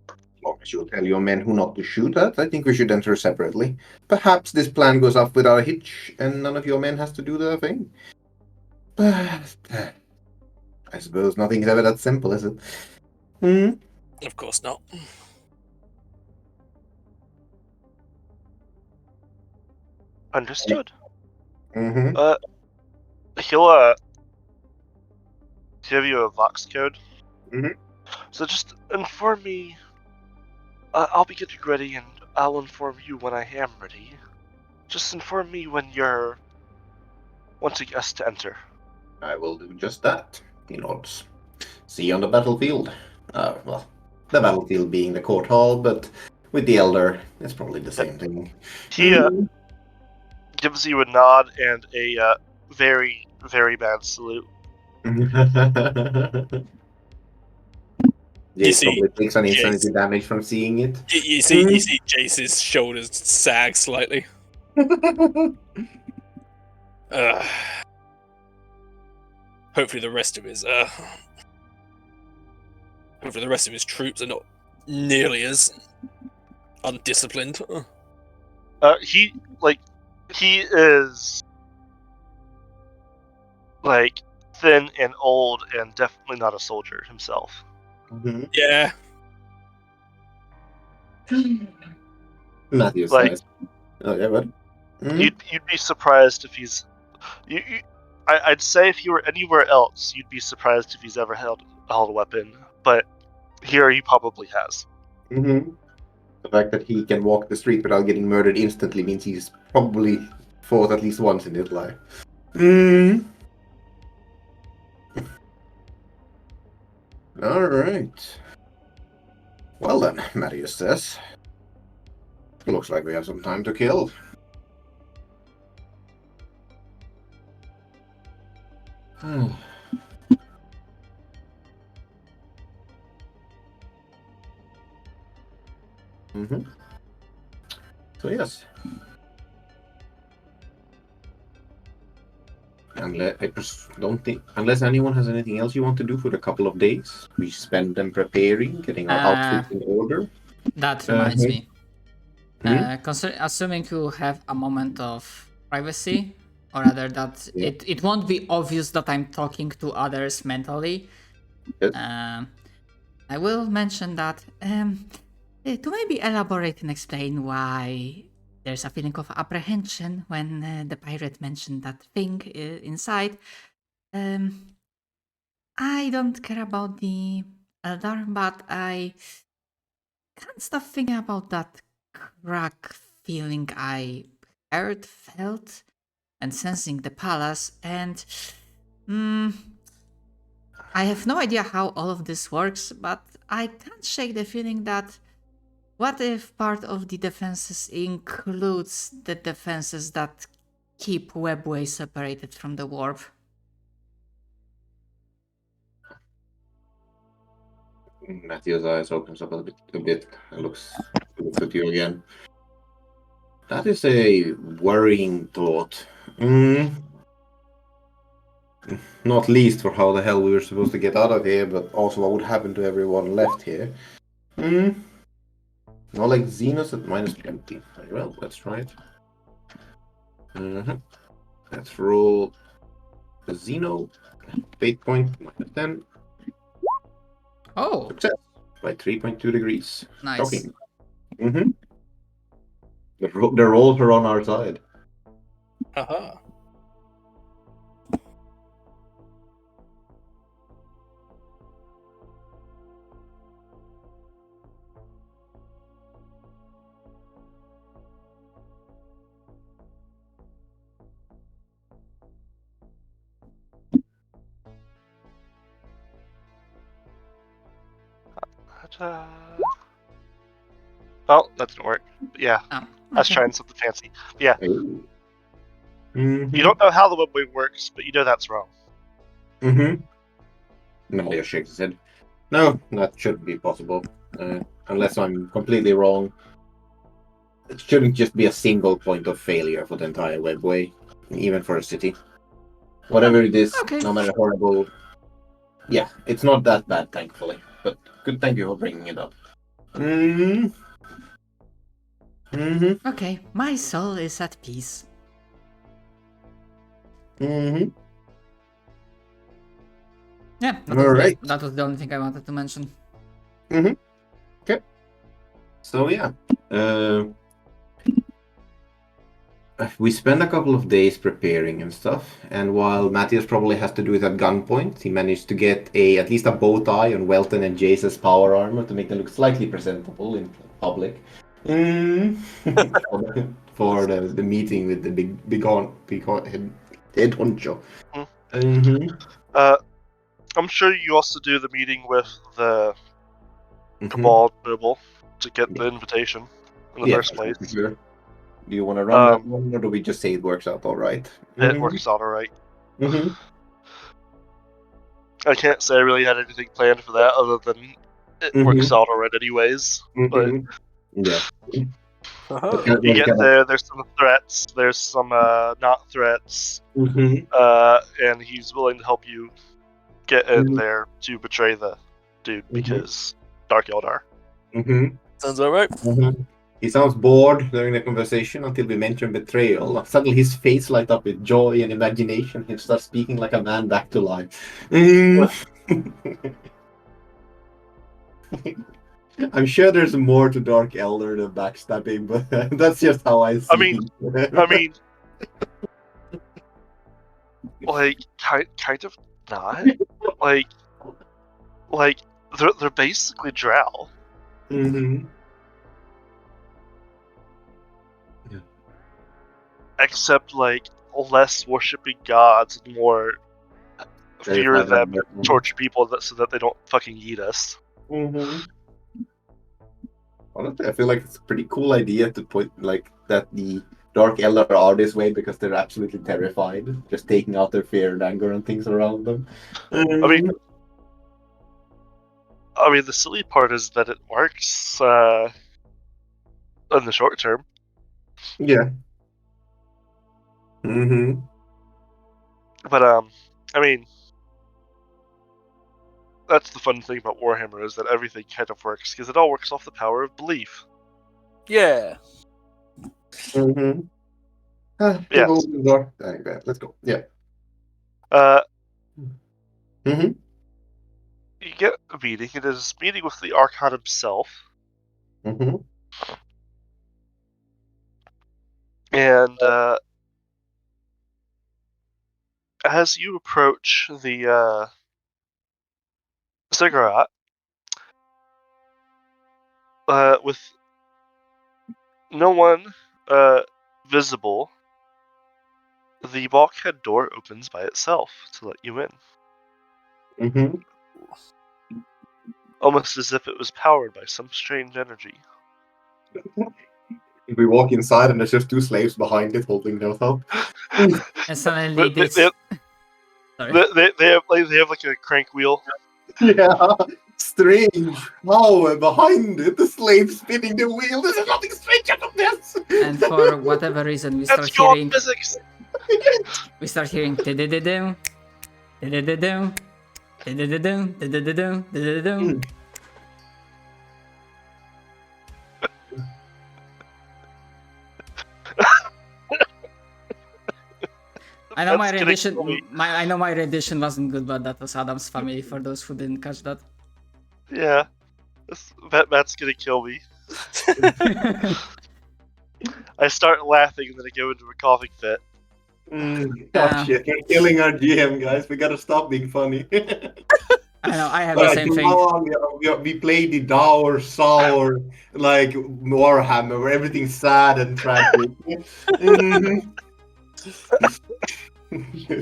As long as you tell your men who not to shoot at, I think we should enter separately. Perhaps this plan goes off without a hitch, and none of your men has to do the thing. But I suppose nothing's ever that simple, is it? Of course not. Understood. Mm-hmm. He'll give you a Vox code. Mhm. So just inform me. I'll be getting ready, and I'll inform you when I am ready. Just inform me when you're wanting us to enter. I will do just that. He nods. See you on the battlefield. Well, the battlefield being the court hall, but with the elder, it's probably the same thing. He gives you a nod and a very, very bad salute. Jace probably takes an insanity Jace. damage from seeing it. You see Jace's shoulders sag slightly. Hopefully the rest of his troops are not nearly as undisciplined. He is thin and old and definitely not a soldier himself. Mm-hmm. Yeah. Matthew says. Oh, yeah, what? Mm-hmm. You'd be surprised if he's. I'd say if you were anywhere else, you'd be surprised if he's ever held a weapon. But here he probably has. Mm-hmm. The fact that he can walk the street without getting murdered instantly means he's probably fought at least once in his life. All right. Well then, Marius says. Looks like we have some time to kill. Mm-hmm. So yes. Don't think unless anyone has anything else you want to do for a couple of days, we spend them preparing, getting our outfits in order. That reminds me. Hmm? Assuming you have a moment of privacy, or rather that Yeah. it won't be obvious that I'm talking to others mentally, Yes. I will mention that to maybe elaborate and explain why there's a feeling of apprehension when the pirate mentioned that thing inside. I don't care about the Eldar, but I can't stop thinking about that crack feeling I heard, felt, and sensing the palace, and I have no idea how all of this works, but I can't shake the feeling that what if part of the defenses includes the defenses that keep Webway separated from the warp? Matthew's eyes opens up a bit and looks at you again. That is a worrying thought. Not least for how the hell we were supposed to get out of here, but also what would happen to everyone left here. Not like Xenos at -20. Very well, let's try it. Let's roll the Xeno. Fate point -10. Oh, Success by 3.2 degrees. nice. Shocking. The rolls are on our side. Haha. Well, that didn't work. But yeah, Oh, I was okay. trying something fancy. But yeah, Mm-hmm. you don't know how the webway works, but you know that's wrong. Malia shakes his head. No, that shouldn't be possible. Unless I'm completely wrong. It shouldn't just be a single point of failure for the entire webway, even for a city. Whatever it is, Okay. no matter horrible. Yeah, it's not that bad, thankfully. But good, thank you for bringing it up. Okay, my soul is at peace. Mm-hmm. Yeah, Alright. that was the only thing I wanted to mention. Mm-hmm. Okay. So yeah. We spend a couple of days preparing and stuff, and while Matthias probably has to do it at gunpoint, he managed to get at least a bow tie on Welton and Jace's power armor to make them look slightly presentable in public. For the meeting with the big head honcho. I'm sure you also do the meeting with the Cabal noble to get the invitation in the first place. Sure. Do you want to run that one, or do we just say it works out all right? It works out all right. Mm-hmm. I can't say I really had anything planned for that other than it works out all right anyways. But yeah. you get there, there's some threats, there's some not threats, and he's willing to help you get in there to betray the dude because Dark Eldar. Sounds alright. He sounds bored during the conversation until we mention betrayal. Suddenly his face lights up with joy and imagination. He starts speaking like a man back to life. I'm sure there's more to Dark Elder than backstabbing, but that's just how I see it. I mean, like, kind of not. Like they're basically drow. Except, like, less worshipping gods and more fear them and torture people so that they don't fucking eat us. Honestly, I feel like it's a pretty cool idea to put like that the Dark Eldar are this way because they're absolutely terrified, just taking out their fear and anger on things around them. I mean, the silly part is that it works in the short term. Yeah. Mm-hmm. But I mean, that's the fun thing about Warhammer is that everything kind of works because it all works off the power of belief. Yeah. Mm-hmm. Yes. Let's go. Yeah. Mm-hmm. You get a meeting. It is a meeting with the Archon himself. Mm-hmm. And as you approach the Ziggurat, with no one visible, the bulkhead door opens by itself to let you in. Mm-hmm. Almost as if it was powered by some strange energy. We walk inside and there's just two slaves behind it holding those up. And suddenly They, this. they, Sorry. they have like a crank wheel. Yeah. Strange. How behind it, the slave spinning the wheel. There's nothing strange about this. And for whatever reason, we start That's called hearing. physics. We start hearing. "Didididum, didididum, didididum, didididum, didididum." I know my That's gonna rendition. kill me. I know my rendition wasn't good, but that was Adam's family. For those who didn't catch that. Yeah. Matt's gonna kill me. I start laughing and then I go into a coughing fit. Oh shit, we're killing our GM, guys. We gotta stop being funny. I know. I have the same thing. We play the dour, sour, like Warhammer, where everything's sad and tragic.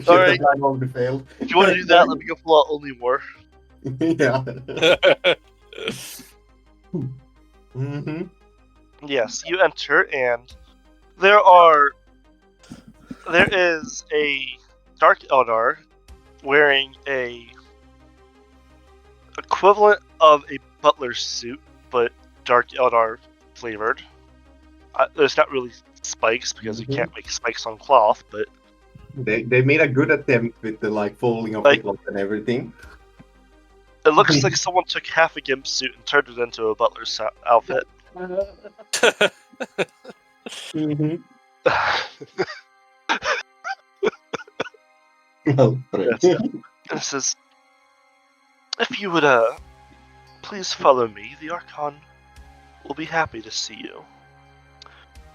Alright. Failed. If you want to do that, let me go pull out only war. Yeah. Mm-hmm. Yes, you enter and there is a Dark Eldar wearing a equivalent of a butler's suit, but Dark Eldar flavored. There's not really spikes because you can't make spikes on cloth, but They made a good attempt with the folding of the cloth and everything. it looks like someone took half a gimp suit and turned it into a butler's outfit. Mm-hmm. It says, if you would please follow me, the Archon will be happy to see you.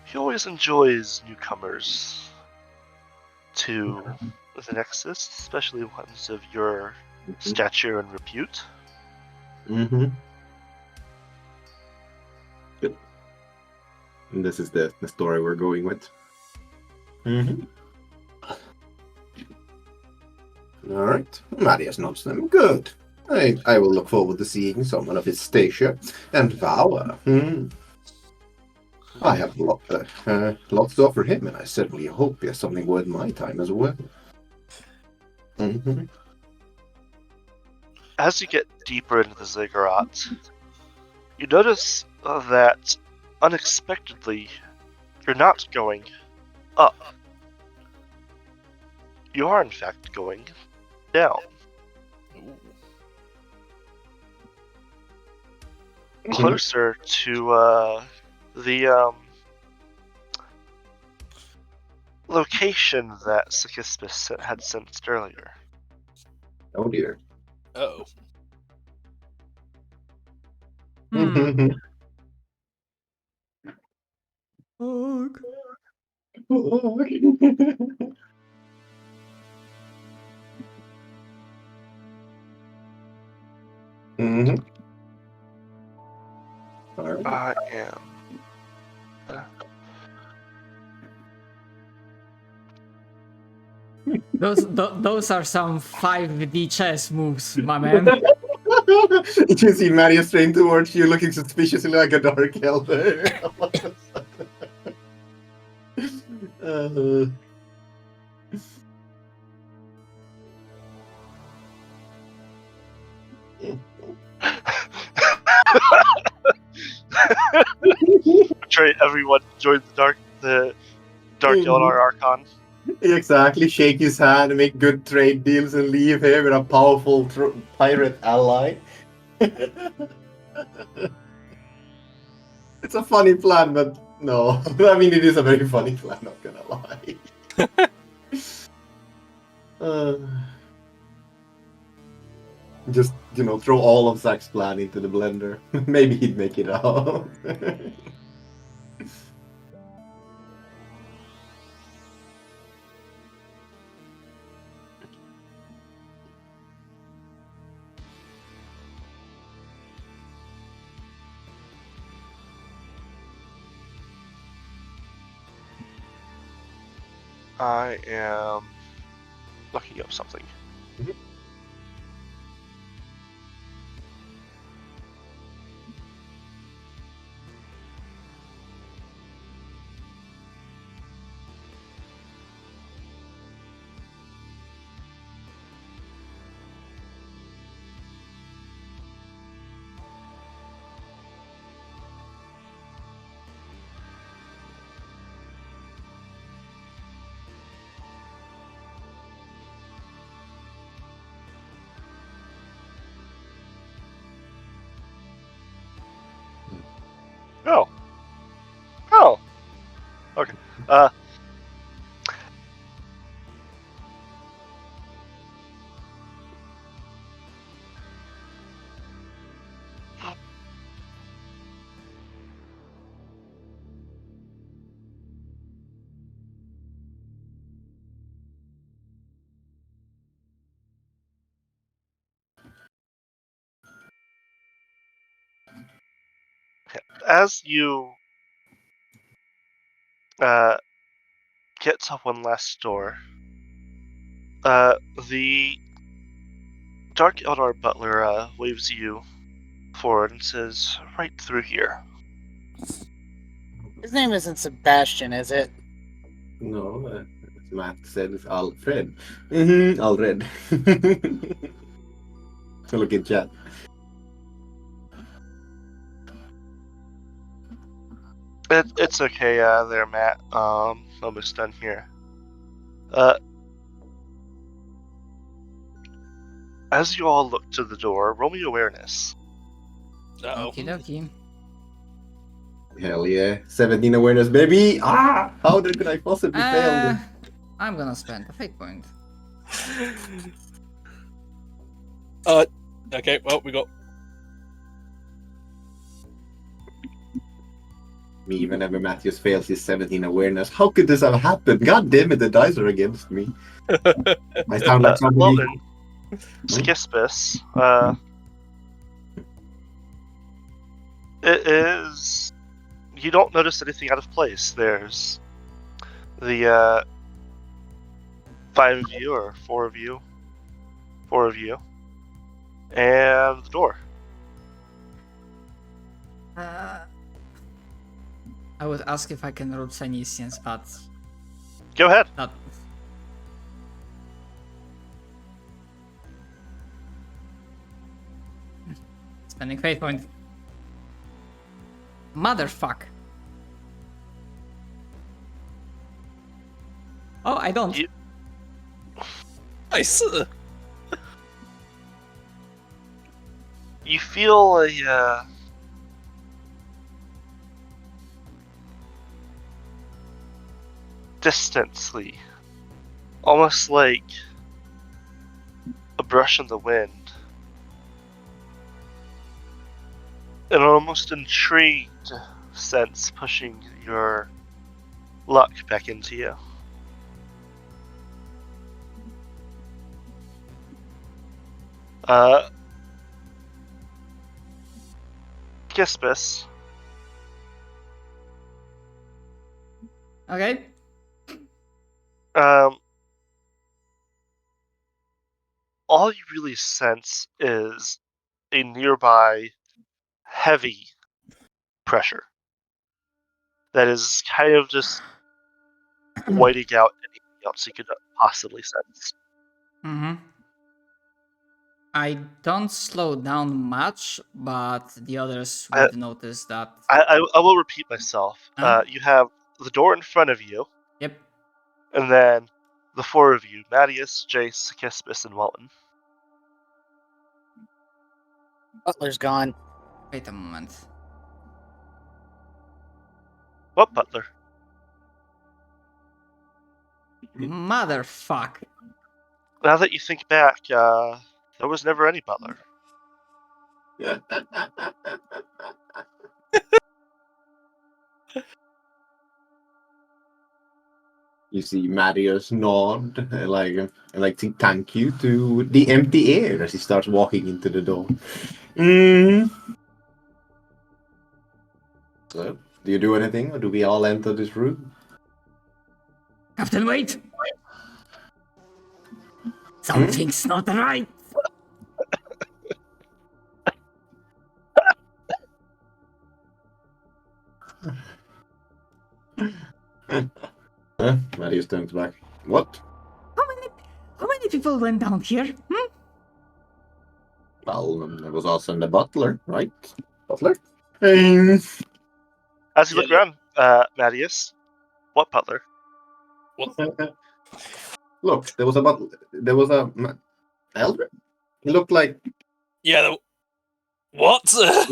He always enjoys newcomers to the Nexus, especially ones of your stature and repute. Mm-hmm. Good. And this is the story we're going with. Mm-hmm. All right. Marius knows them. Good. I will look forward to seeing someone of his stature and valor. I have lots to offer him, and I certainly hope he has something worth my time as well. Mm-hmm. As you get deeper into the Ziggurat, you notice that unexpectedly, you're not going up. You are, in fact, going down. Closer to the location that Sikispus had sensed earlier. Oh dear. Oh. Hmm. Fuck. Mm-hmm. I am. Those are some 5D chess moves, my man. You see Marius train towards you, looking suspiciously like a Dark Elder. Uh, Betray everyone. Join the Dark Eldar Archon. exactly. Shake his hand, make good trade deals, and leave here with a powerful pirate ally. It's a funny plan, but no. I mean, it is a very funny plan, not gonna lie. Just, throw all of Zach's plan into the blender. Maybe he'd make it out. I am looking up something. Oh. Oh. Okay. As you get to one last door, the Dark Eldar Butler waves you forward and says, "Right through here." His name isn't Sebastian, is it? No, as Matt said, it's Alfred. Alfred. So look in chat. It's okay there, Matt. Almost done here. As you all look to the door, roll me awareness. Uh-oh. Okie dokie. Hell yeah. 17 awareness, baby! Ah! How could I possibly fail this? I'm gonna spend a fate point. Okay, well, we got... Me, whenever Matthews fails his 17 awareness. How could this have happened? God damn it, the dice are against me. I sound like somebody... Loman, Skispus, it is... You don't notice anything out of place. There's the 5 of you, or 4 of you, and the door. I would ask if I can roll Psynesians, but Go ahead. not. Spending fate point. Motherfuck. Oh, I don't. You- Nice! You feel a distantly, almost like a brush in the wind. An almost intrigued sense pushing your luck back into you. Gispus, Okay. all you really sense is a nearby heavy pressure that is kind of just whiting out anything else you could possibly sense. Mm-hmm. I don't slow down much, but the others would notice that. I will repeat myself. You have the door in front of you, Yep. and then the four of you: Mattias, Jace, Kispis, and Walton. Butler's gone. Wait a moment. What butler? Motherfuck. Now that you think back, there was never any butler. You see Marius nod, like to thank you to the empty air as he starts walking into the door. So, do you do anything, or do we all enter this room? Captain, wait! Something's not right! Marius turns back. What? How many people went down here? Well, there was also the butler, right? Butler? As you look around, Mattias, what butler? Look, there was a butler. There was a elder. He looked like. Yeah. What? Yeah,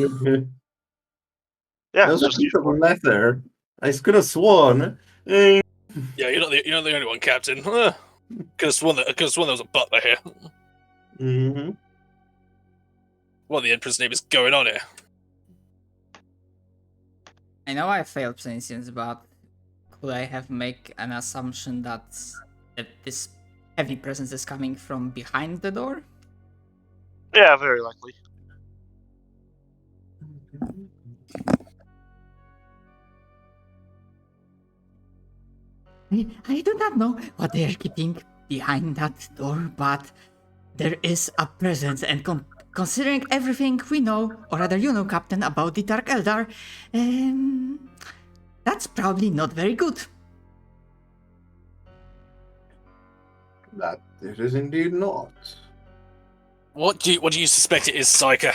There was it's a just piece of you. leather. I could have sworn. Yeah, you're not the only one, Captain. Could have sworn there was a butler here. Mm-hmm. What the Emperor's name is going on here? I know I failed Sentience, but could I have make an assumption that this heavy presence is coming from behind the door? Yeah, very likely. I do not know what they are keeping behind that door, but there is a presence, and considering everything we know, or rather you know, Captain, about the Dark Eldar, that's probably not very good. That it is indeed not. What do you suspect it is, Psyker?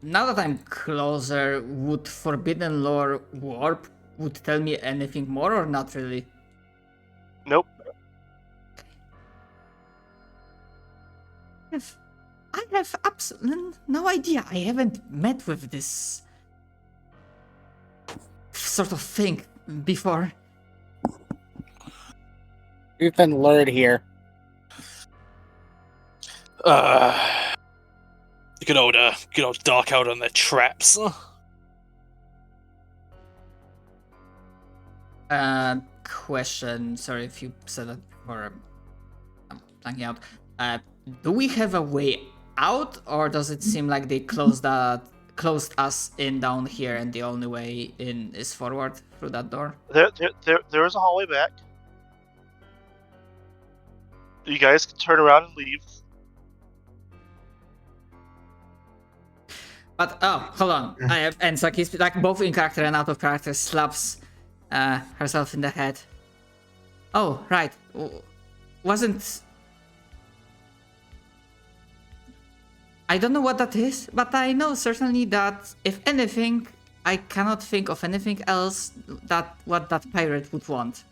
Now that I'm closer, would Forbidden Lore Warp would tell me anything more, or not really? Nope. I have absolutely no idea. I haven't met with this sort of thing before. We've been lured here. Good old Dark Elder and their traps. Question. Sorry if you said that before. I'm blanking out. Do we have a way out, or does it seem like they closed us in down here, and the only way in is forward through that door? There is a hallway back. You guys can turn around and leave. But hold on. And Saki's like both in character and out of character slaps herself in the head. Oh right, wasn't. I don't know what that is, but I know certainly that if anything, I cannot think of anything else what that pirate would want.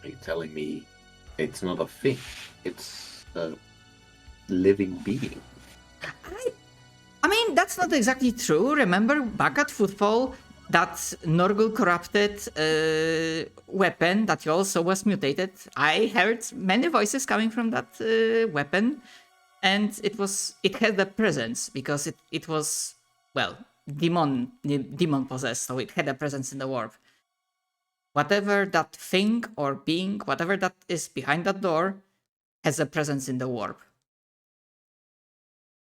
Are you telling me it's not a thing? It's a living being. I mean, that's not exactly true. Remember back at Footfall, that Norgul corrupted weapon that also was mutated. I heard many voices coming from that weapon, and it had a presence because it was, well, demon possessed, so it had a presence in the warp. Whatever that thing or being, whatever that is behind that door, has a presence in the warp.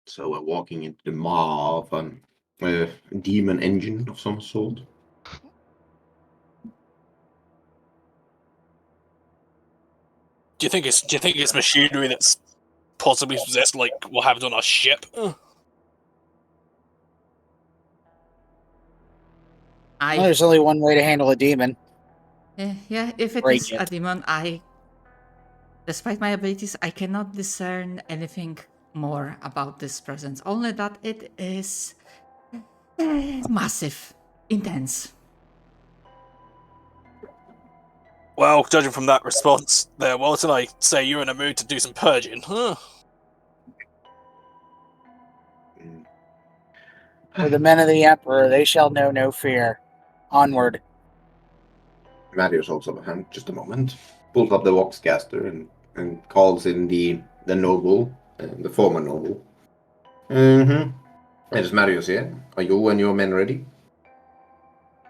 So we're walking into the maw of a demon engine of some sort. Do you think it's machinery that's possibly possessed like what happened on our ship. Well, there's only one way to handle a demon. Yeah, if it Break is it. a demon, despite my abilities, I cannot discern anything more about this presence. Only that it is massive, intense. Well, judging from that response there, Walton, I say you're in a mood to do some purging, huh? For the men of the Emperor, they shall know no fear. Onward. Marius holds up a hand. Just a moment. Pulls up the Voxcaster and calls in the noble, the former noble. Mm-hmm. It is Marius here. Are you and your men ready?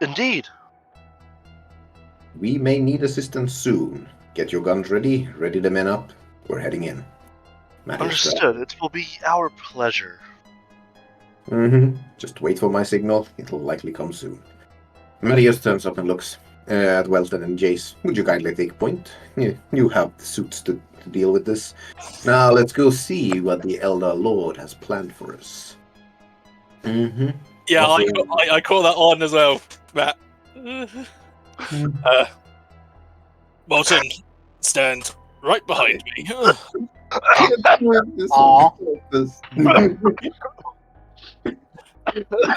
Indeed. We may need assistance soon. Get your guns ready. Ready the men up. We're heading in. Marius, Understood. It will be our pleasure. Mm-hmm. Just wait for my signal. It'll likely come soon. Marius turns up and looks at Welton and Jace. Would you kindly take point? You have the suits to deal with this. Now let's go see what the Elder Lord has planned for us. Mm-hmm. Yeah, Also- I call that on as well, Matt. Walton, stand right behind me. Aw.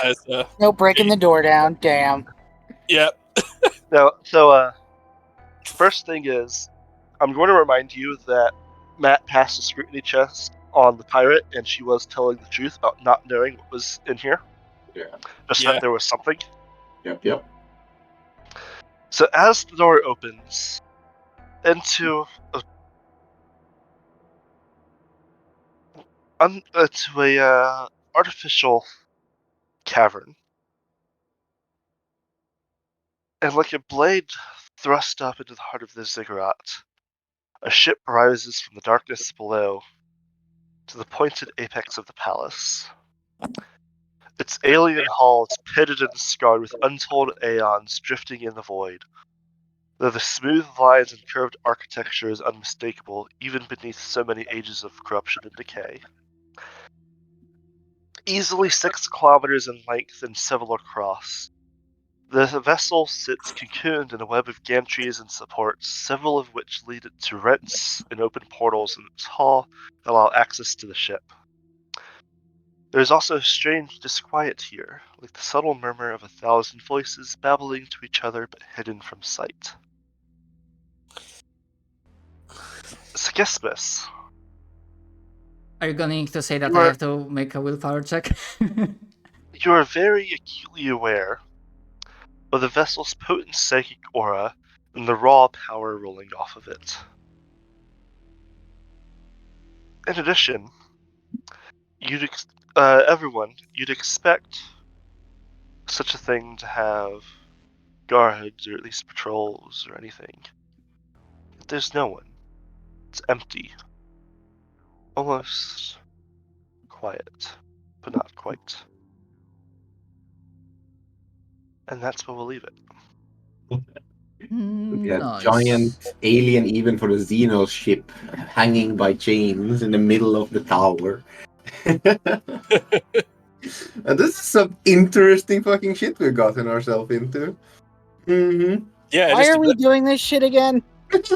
As, No breaking the door down. Damn. yeah, Now, so first thing is, I'm going to remind you that Matt passed a scrutiny test on the pirate, and she was telling the truth about not knowing what was in here. Yeah. Just Yeah. that there was something. Yep. So as the door opens into a artificial cavern, and like a blade thrust up into the heart of the ziggurat, a ship rises from the darkness below to the pointed apex of the palace. Its alien hull is pitted and scarred with untold aeons drifting in the void, though the smooth lines and curved architecture is unmistakable even beneath so many ages of corruption and decay. Easily 6 kilometers in length and several across, the vessel sits cocooned in a web of gantries and supports, several of which lead it to rents and open portals in its hull that allow access to the ship. There is also a strange disquiet here, like the subtle murmur of 1,000 voices babbling to each other but hidden from sight. Sagismus, Are you going to say that You I are- have to make a willpower check? you are very acutely aware of the vessel's potent psychic aura and the raw power rolling off of it. In addition, you'd expect such a thing to have guards or at least patrols or anything. But there's no one. It's empty. Almost quiet, but not quite. And that's where we'll leave it. Yeah, Nice. giant alien even for a Xenos ship hanging by chains in the middle of the tower. And this is some interesting fucking shit we've gotten ourselves into. Mm-hmm. yeah. Why just are we doing this shit again?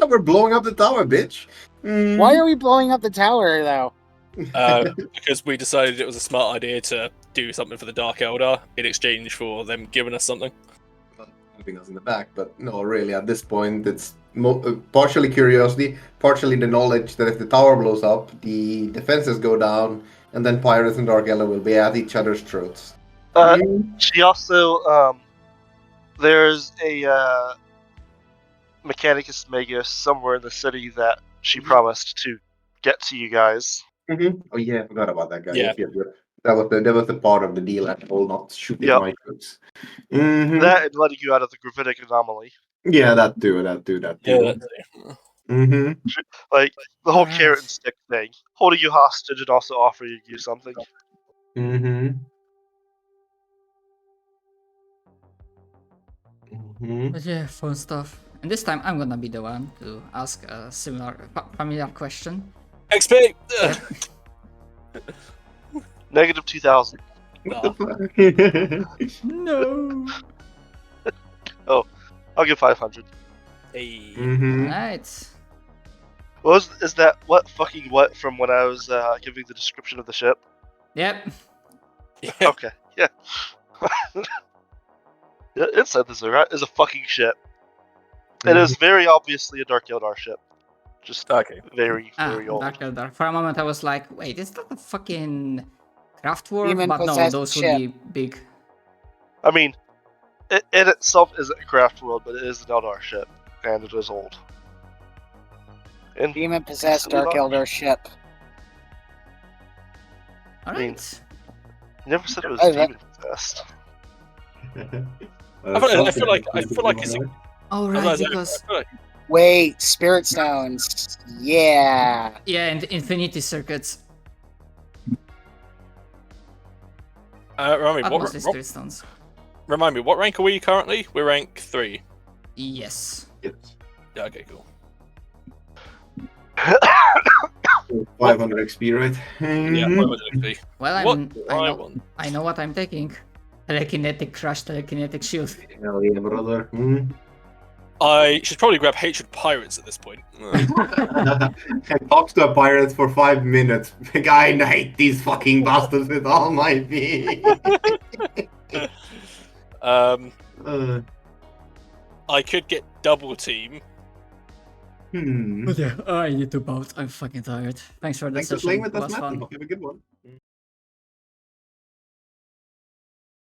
We're blowing up the tower, bitch. Mhm. Why are we blowing up the tower, though? because we decided it was a smart idea to do something for the Dark Eldar in exchange for them giving us something. Helping us in the back, but no, really, at this point, it's partially curiosity, partially the knowledge that if the tower blows up, the defenses go down, and then pirates and Dark Eldar will be at each other's throats. She also, there's a Mechanicus Magus somewhere in the city that she promised to get to you guys. Mm-hmm. Oh yeah, I forgot about that guy. Yeah. Yep. That was the part of the deal at all, not shooting Yep. my troops. Mm-hmm. That and letting you out of the gravitic anomaly. Yeah, that too. Yeah, that's Mm-hmm. Like, the whole Alright. carrot and stick thing. Holding you hostage and also offering you something. Mm-hmm. Mm-hmm. But yeah, fun stuff. And this time I'm gonna be the one to ask a similar familiar question. XP. Negative 2,000. What the fuck? No. I'll give 500. Hey. Mhm. Right. Is that what from when I was giving the description of the ship? Yep. Yeah. Okay, yeah. It said this is a fucking ship. It is very obviously a Dark Eldar ship. Just Okay. very, very old. Dark Eldar. For a moment, I was like, wait, is that a fucking craft world? Demon But no, possessed those would ship. be big. I mean, it itself isn't a craft world, but it is an Eldar ship, and it is old. And Demon possessed Dark Eldar ship. All mean, right. never said it was Oh, that- demon possessed. I feel like it's. Oh, I right, was because like, Wait, Spirit Stones. Yeah. yeah, and Infinity Circuits remind are me, mostly Spirit Stones. remind me, what rank are we currently? We're rank 3. Yes. Yeah. Okay. Cool. 500 XP, right? Yeah. Mhm. 500 XP. Well, What do I want? I know what I'm taking. Telekinetic crush, telekinetic shield. Hell yeah, brother. Mhm. I should probably grab Hatred Pirates at this point. I talked to a pirate for 5 minutes. I hate these fucking bastards with all my being. I could get double team. But yeah, I need to bounce. I'm fucking tired. Thanks for the Thanks for session. playing It with us, was Matt. fun. Hope you have a good one.